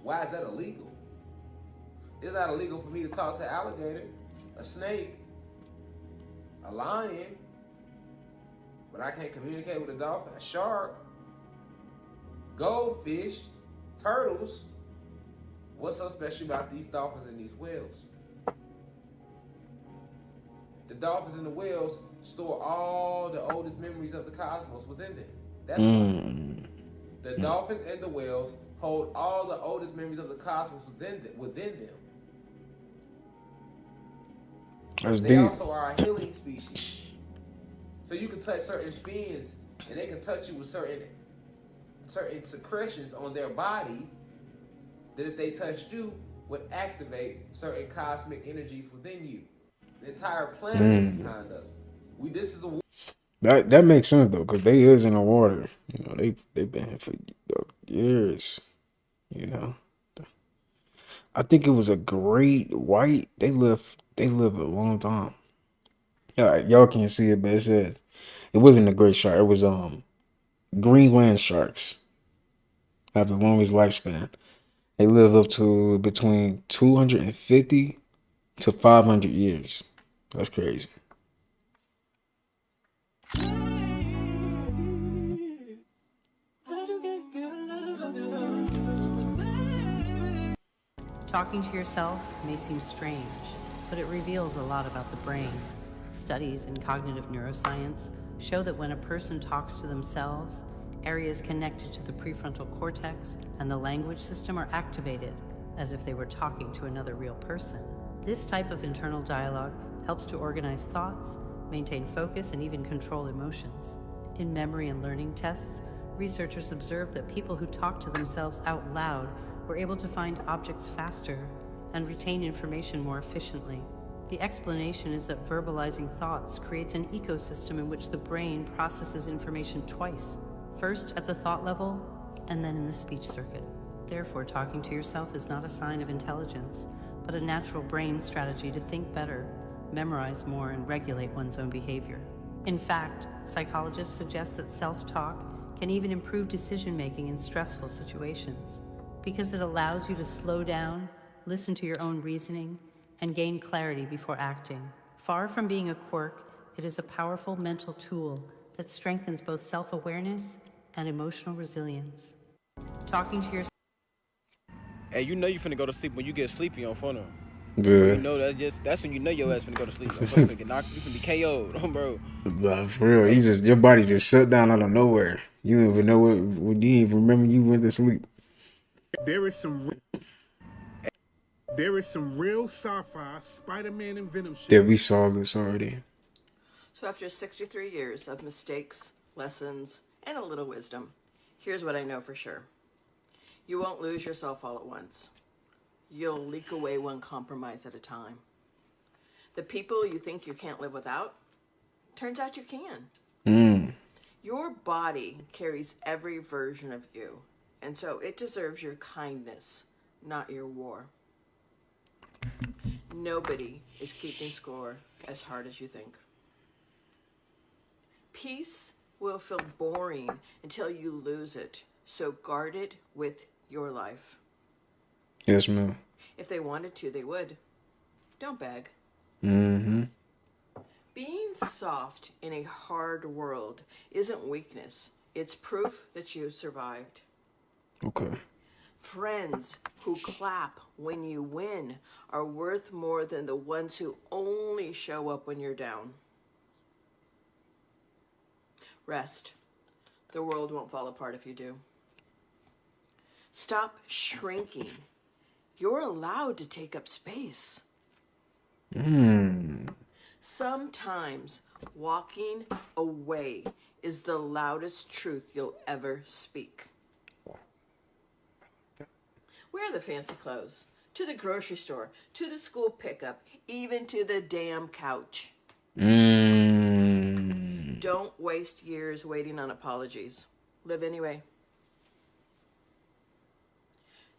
Why is that illegal? It's not illegal for me to talk to an alligator, a snake, a lion, but I can't communicate with a dolphin, a shark, goldfish, turtles. What's so special about these dolphins and these whales? The dolphins and the whales store all the oldest memories of the cosmos within them. That's why. The dolphins and the whales hold all the oldest memories of the cosmos within them. That's They deep. also are a healing species. So you can touch certain fins, and they can touch you with certain secretions on their body that if they touched you would activate certain cosmic energies within you. The entire planet is behind us. This is a That makes sense though, because they is in the water. You know, they've been here for years. You know, I think it was a great white. They live a long time. Yeah, y'all can't see it, but it says it wasn't a great shark. It was Greenland sharks have the longest lifespan. They live up to between 250 to 500 years. That's crazy. Talking to yourself may seem strange, but it reveals a lot about the brain. Studies in cognitive neuroscience show that when a person talks to themselves, areas connected to the prefrontal cortex and the language system are activated, as if they were talking to another real person. This type of internal dialogue helps to organize thoughts, maintain focus, and even control emotions. In memory and learning tests, researchers observed that people who talk to themselves out loud were able to find objects faster and retain information more efficiently. The explanation is that verbalizing thoughts creates an ecosystem in which the brain processes information twice, first at the thought level and then in the speech circuit. Therefore, talking to yourself is not a sign of intelligence, but a natural brain strategy to think better, memorize more, and regulate one's own behavior. In fact, psychologists suggest that self-talk can even improve decision-making in stressful situations, because it allows you to slow down, listen to your own reasoning, and gain clarity before acting. Far from being a quirk, it is a powerful mental tool that strengthens both self-awareness and emotional resilience. Talking to yourself. Hey, you know you finna go to sleep when you get sleepy on phone. Yeah. You know that's when you know your ass finna go to sleep. You finna get knocked, you finna be KO'd, bro. But for real, your body just shut down out of nowhere. You don't even know what you didn't even remember you went to sleep. There is some real sci-fi Spider-Man and Venom shit. Yeah, we saw this already. So after 63 years of mistakes, lessons, and a little wisdom, here's what I know for sure. You won't lose yourself all at once. You'll leak away one compromise at a time. The people you think you can't live without, turns out you can. Your body carries every version of you, and so it deserves your kindness, not your war. Nobody is keeping score as hard as you think. Peace will feel boring until you lose it, so guard it with your life. Yes, ma'am. If they wanted to, they would. Don't beg. Being soft in a hard world isn't weakness. It's proof that you survived. Okay. Friends who clap when you win are worth more than the ones who only show up when you're down. Rest. The world won't fall apart if you do. Stop shrinking. You're allowed to take up space. Sometimes walking away is the loudest truth you'll ever speak. Wear the fancy clothes, to the grocery store, to the school pickup, even to the damn couch. Don't waste years waiting on apologies. Live anyway.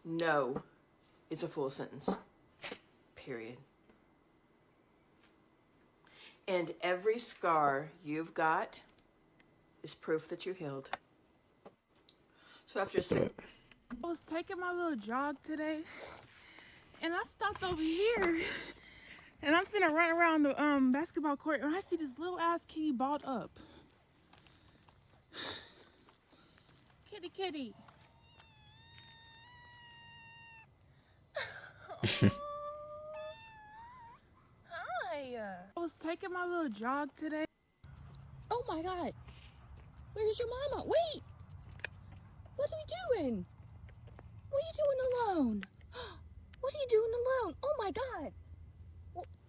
No, it's a full sentence. Period. And every scar you've got is proof that you healed. So after I was taking my little jog today, and I stopped over here, and I'm finna run around the basketball court, and I see this little ass kitty balled up. Kitty, kitty. Hi. I was taking taking my little jog today. Oh my God. Where's your mama? Wait. What are you doing? What are you doing alone? What are you doing alone? Oh my God.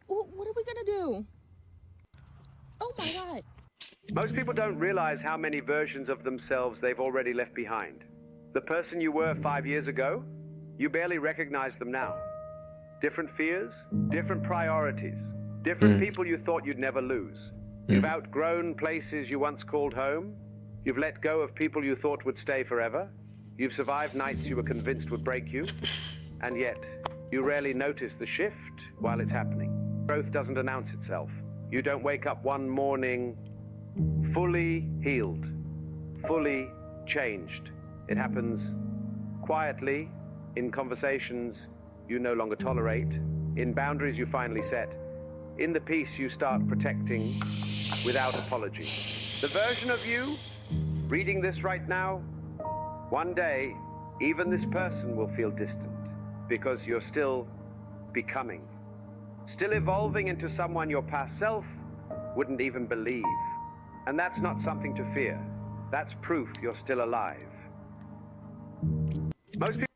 What are we gonna do? Oh my God. Most people don't realize how many versions of themselves they've already left behind. The person you were 5 years ago, you barely recognize them now. Different fears, different priorities, different people you thought you'd never lose. You've outgrown places you once called home. You've let go of people you thought would stay forever. You've survived nights you were convinced would break you. And yet, you rarely notice the shift while it's happening. Growth doesn't announce itself. You don't wake up one morning fully healed, fully changed. It happens quietly, in conversations you no longer tolerate, in boundaries you finally set, in the peace you start protecting without apology. The version of you reading this right now, one day, even this person will feel distant because you're still becoming, still evolving into someone your past self wouldn't even believe. And that's not something to fear. That's proof you're still alive. Most people...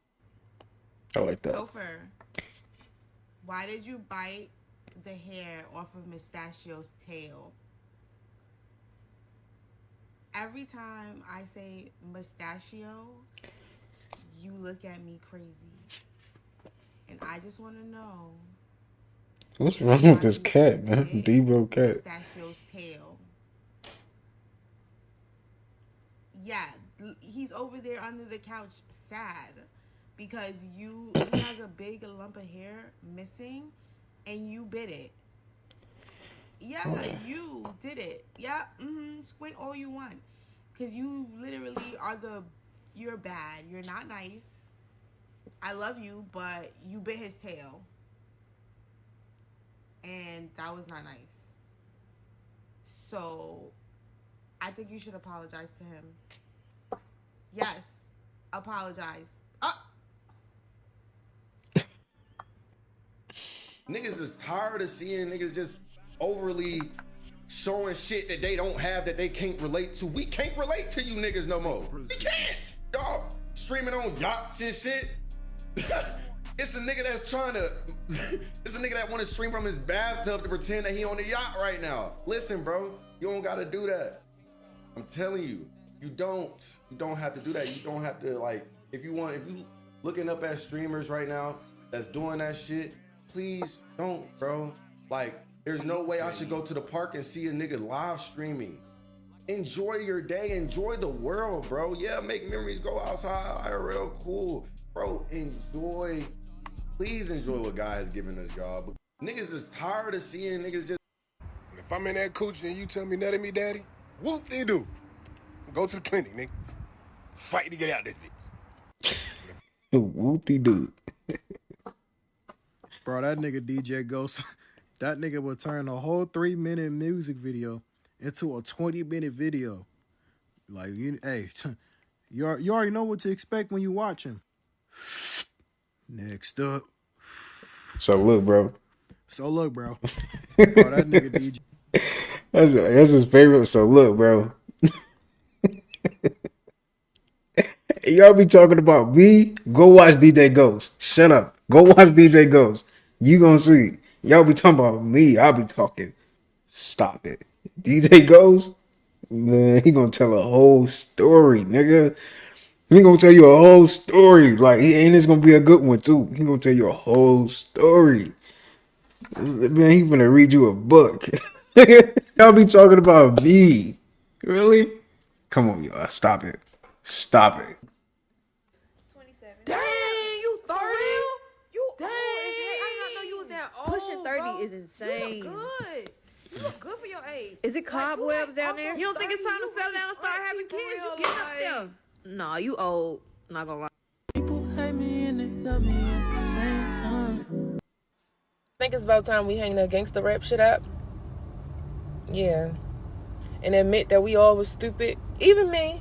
I like that. Gopher, why did you bite the hair off of Mustachio's tail? Every time I say Mustachio, you look at me crazy. And I just want to know... What's wrong with this cat, man? Debo cat. Mustachio's tail. Yeah, he's over there under the couch sad because he has a big lump of hair missing and you bit it. Yeah, you did it. Yeah, squint all you want. Because you literally you're bad. You're not nice. I love you, but you bit his tail. And that was not nice. So, I think you should apologize to him. Yes, apologize. Niggas is tired of seeing niggas just overly showing shit that they don't have that they can't relate to. We can't relate to you niggas no more. We can't. Y'all streaming on yachts and shit. It's a nigga that's trying to, it's a nigga that want to stream from his bathtub to pretend that he on the yacht right now. Listen, bro, you don't gotta do that. I'm telling you, you don't have to do that. You don't have to, like, if you looking up at streamers right now that's doing that shit, please don't, bro. Like, there's no way I should go to the park and see a nigga live streaming. Enjoy your day, enjoy the world, bro. Yeah, make memories, go outside, IRL, cool. Bro, enjoy, please enjoy what God has given us, y'all. Niggas is tired of seeing niggas just... If I'm in that coochie and you tell me nothing to me, daddy, whoop they do. Go to the clinic, nigga. Fight to get out this bitch. Whoop-de-doo. Bro, that nigga DJ Ghost, that nigga would turn a whole 3-minute music video into a 20-minute video. Like, hey, you already know what to expect when you watch him. Next up. So look, bro. Bro, that nigga DJ. That's his favorite. So look, bro. Y'all be talking about me? Go watch DJ Ghost. Shut up. Go watch DJ Ghost. You gonna see. Y'all be talking about me. I'll be talking. Stop it. DJ Ghost? Man, he gonna tell a whole story, nigga. He gonna tell you a whole story. Like, and it's gonna be a good one, too. He gonna tell you a whole story. Man, he gonna read you a book. Y'all be talking about me. Really? Come on, y'all. Stop it. Stop it. Dang, you 30? You dang. I did not know you was that old. Pushing 30 bro. is insane. You look good. You look good for your age. Is it cobwebs down there? You don't think it's time to settle down and start having kids? You getting up there. Nah, you old. Not gonna lie. People hate me and they love me at the same time. I think it's about time we hang that gangster rap shit up. Yeah. And admit that we all was stupid. Even me.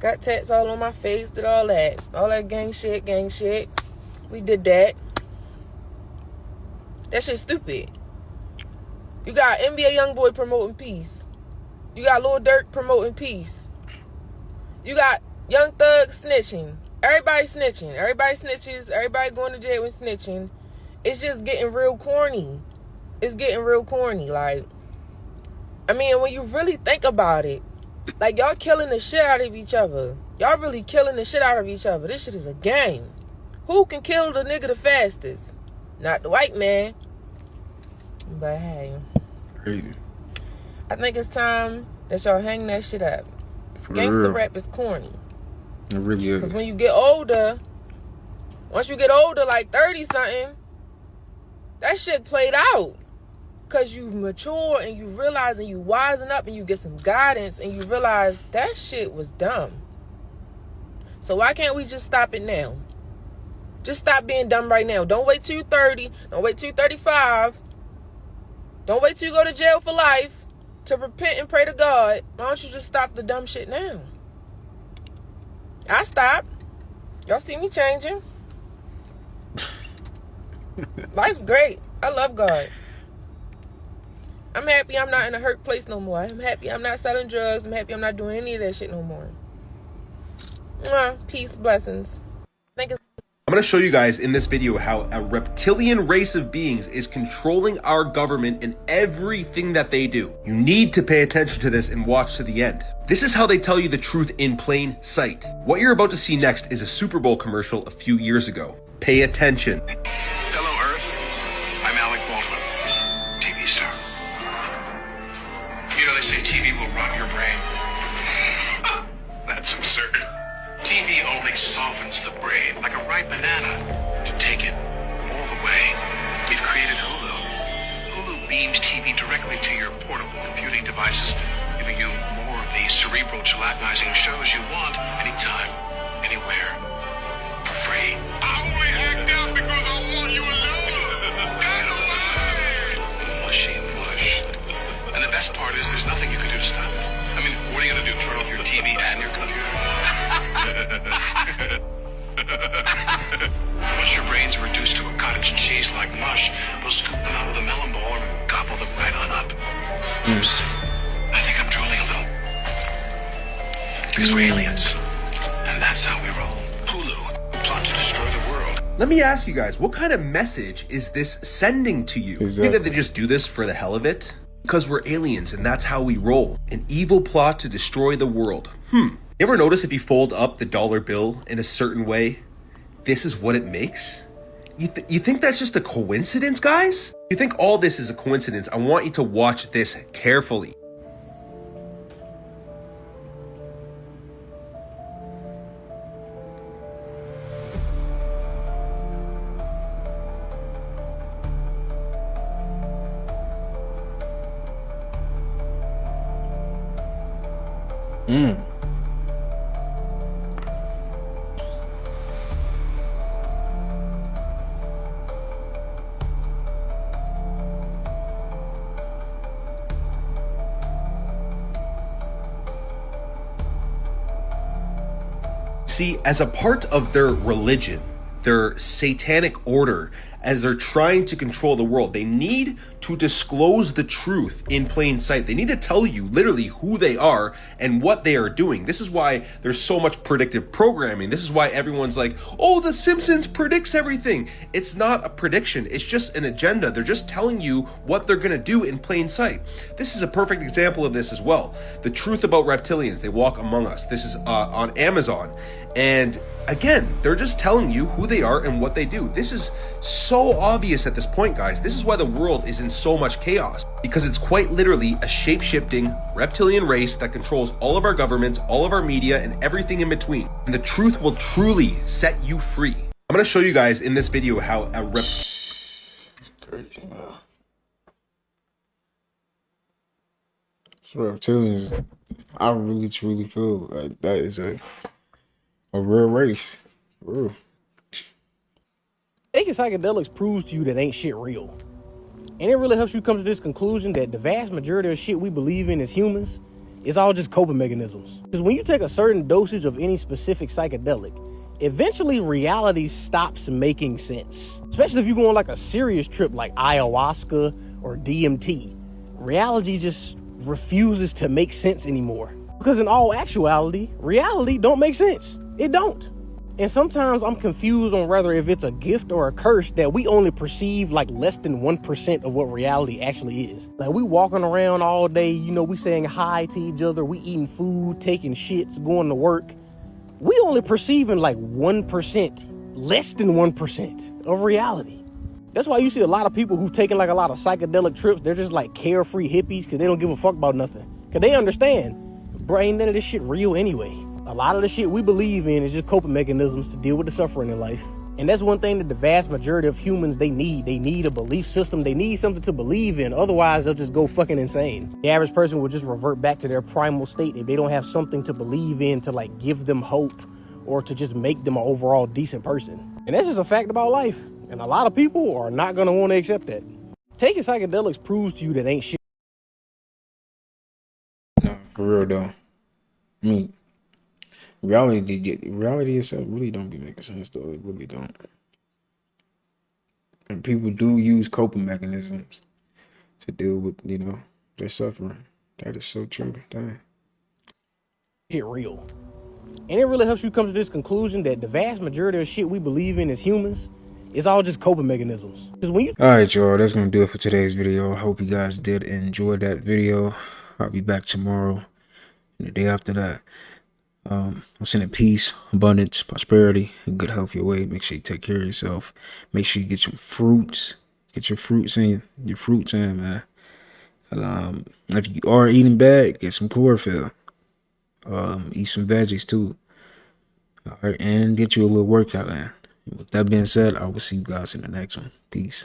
Got tats all on my face, did all that. All that gang shit. We did that. That shit's stupid. You got NBA Youngboy promoting peace. You got Lil Durk promoting peace. You got Young Thug snitching. Everybody snitching. Everybody snitches. Everybody going to jail and snitching. It's just getting real corny. It's getting real corny. Like, I mean, when you really think about it, like, y'all killing the shit out of each other. Y'all really killing the shit out of each other. This shit is a game. Who can kill the nigga the fastest? Not the white man. But hey. Crazy. I think it's time that y'all hang that shit up. For Gangsta real. rap is corny. It really is. Because when you get older, once you get older, like 30-something, that shit played out. Because you mature and you realize and you wisen up and you get some guidance and you realize that shit was dumb. So why can't we just stop it now? Just stop being dumb right now. Don't wait till you're 30. Don't wait till you're 35. Don't wait till you go to jail for life to repent and pray to God. Why don't you just stop the dumb shit now? I stopped. Y'all see me changing. Life's great. I love God. I'm happy I'm not in a hurt place no more. I'm happy I'm not selling drugs. I'm happy I'm not doing any of that shit no more. Peace, blessings. I'm going to show you guys in this video how a reptilian race of beings is controlling our government and everything that they do. You need to pay attention to this and watch to the end. This is how they tell you the truth in plain sight. What you're about to see next is a Super Bowl commercial a few years ago. Pay attention. Hello, Earth. I'm Alec Baldwin, TV star. You know, they say TV will rot your brain. That's absurd. TV only softens the brain like a ripe banana to take it all the way. We've created Hulu. Hulu beams TV directly to your portable computing devices, giving you more of the cerebral gelatinizing shows you want anytime, anywhere, for free. I only act out because I want you alone. Mushy mush. And the best part is there's nothing you can do to stop it. I mean, what are you going to do, turn off your TV and your computer? Once your brains are reduced to a cottage cheese like mush, we'll scoop them out with a melon ball and gobble them right on up. Oops. I think I'm drooling a little. Because we're aliens. And that's how we roll. Hulu, plot to destroy the world. Let me ask you guys, what kind of message is this sending to you? Exactly. You think that they just do this for the hell of it? Because we're aliens and that's how we roll. An evil plot to destroy the world. You ever notice if you fold up the dollar bill in a certain way, this is what it makes? You think that's just a coincidence, guys? If you think all this is a coincidence, I want you to watch this carefully. See, as a part of their religion, their satanic order, as they're trying to control the world, they need to disclose the truth in plain sight. They need to tell you literally who they are and what they are doing. This is why there's so much predictive programming. This is why everyone's like, oh, The Simpsons predicts everything. It's not a prediction. It's just an agenda. They're just telling you what they're going to do in plain sight. This is a perfect example of this as well. The truth about reptilians. They walk among us. This is on Amazon. And again, they're just telling you who they are and what they do. This is so obvious at this point, guys. This is why the world is in so much chaos, because it's quite literally a shape-shifting reptilian race that controls all of our governments, all of our media, and everything in between. And the truth will truly set you free. I'm going to show you guys in this video how a reptilians, I really truly feel like that is a real race. Real. Taking psychedelics proves to you that ain't shit real. And it really helps you come to this conclusion that the vast majority of shit we believe in as humans is all just coping mechanisms. Because when you take a certain dosage of any specific psychedelic, eventually reality stops making sense. Especially if you go on like a serious trip like ayahuasca or DMT. reality just refuses to make sense anymore. Because in all actuality, reality don't make sense. It don't. And sometimes I'm confused on whether if it's a gift or a curse that we only perceive like less than 1% of what reality actually is. Like we walking around all day, you know, we saying hi to each other, we eating food, taking shits, going to work. We only perceiving like 1%, less than 1% of reality. That's why you see a lot of people who taking like a lot of psychedelic trips. They're just like carefree hippies because they don't give a fuck about nothing. Because they understand, brain, none of this shit real anyway. A lot of the shit we believe in is just coping mechanisms to deal with the suffering in life. And that's one thing that the vast majority of humans, they need. They need a belief system. They need something to believe in. Otherwise, they'll just go fucking insane. The average person will just revert back to their primal state if they don't have something to believe in to like give them hope or to just make them an overall decent person. And that's just a fact about life. And a lot of people are not going to want to accept that. Taking psychedelics proves to you that ain't shit. No, for real though. I mean, reality itself really don't be making sense though. It really don't. And people do use coping mechanisms to deal with, you know, their suffering. That is so true. Dang. Shit real. And it really helps you come to this conclusion that the vast majority of shit we believe in as humans is all just coping mechanisms. Because when you Alright, y'all, that's gonna do it for today's video. I hope you guys did enjoy that video. I'll be back tomorrow and the day after that. I'm sending peace, abundance, prosperity, and good health your way. Make sure you take care of yourself. Make sure you get some fruits. Get your fruits in, man. If you are eating bad, get some chlorophyll. Eat some veggies too. All right, and get you a little workout in. With that being said, I will see you guys in the next one. Peace.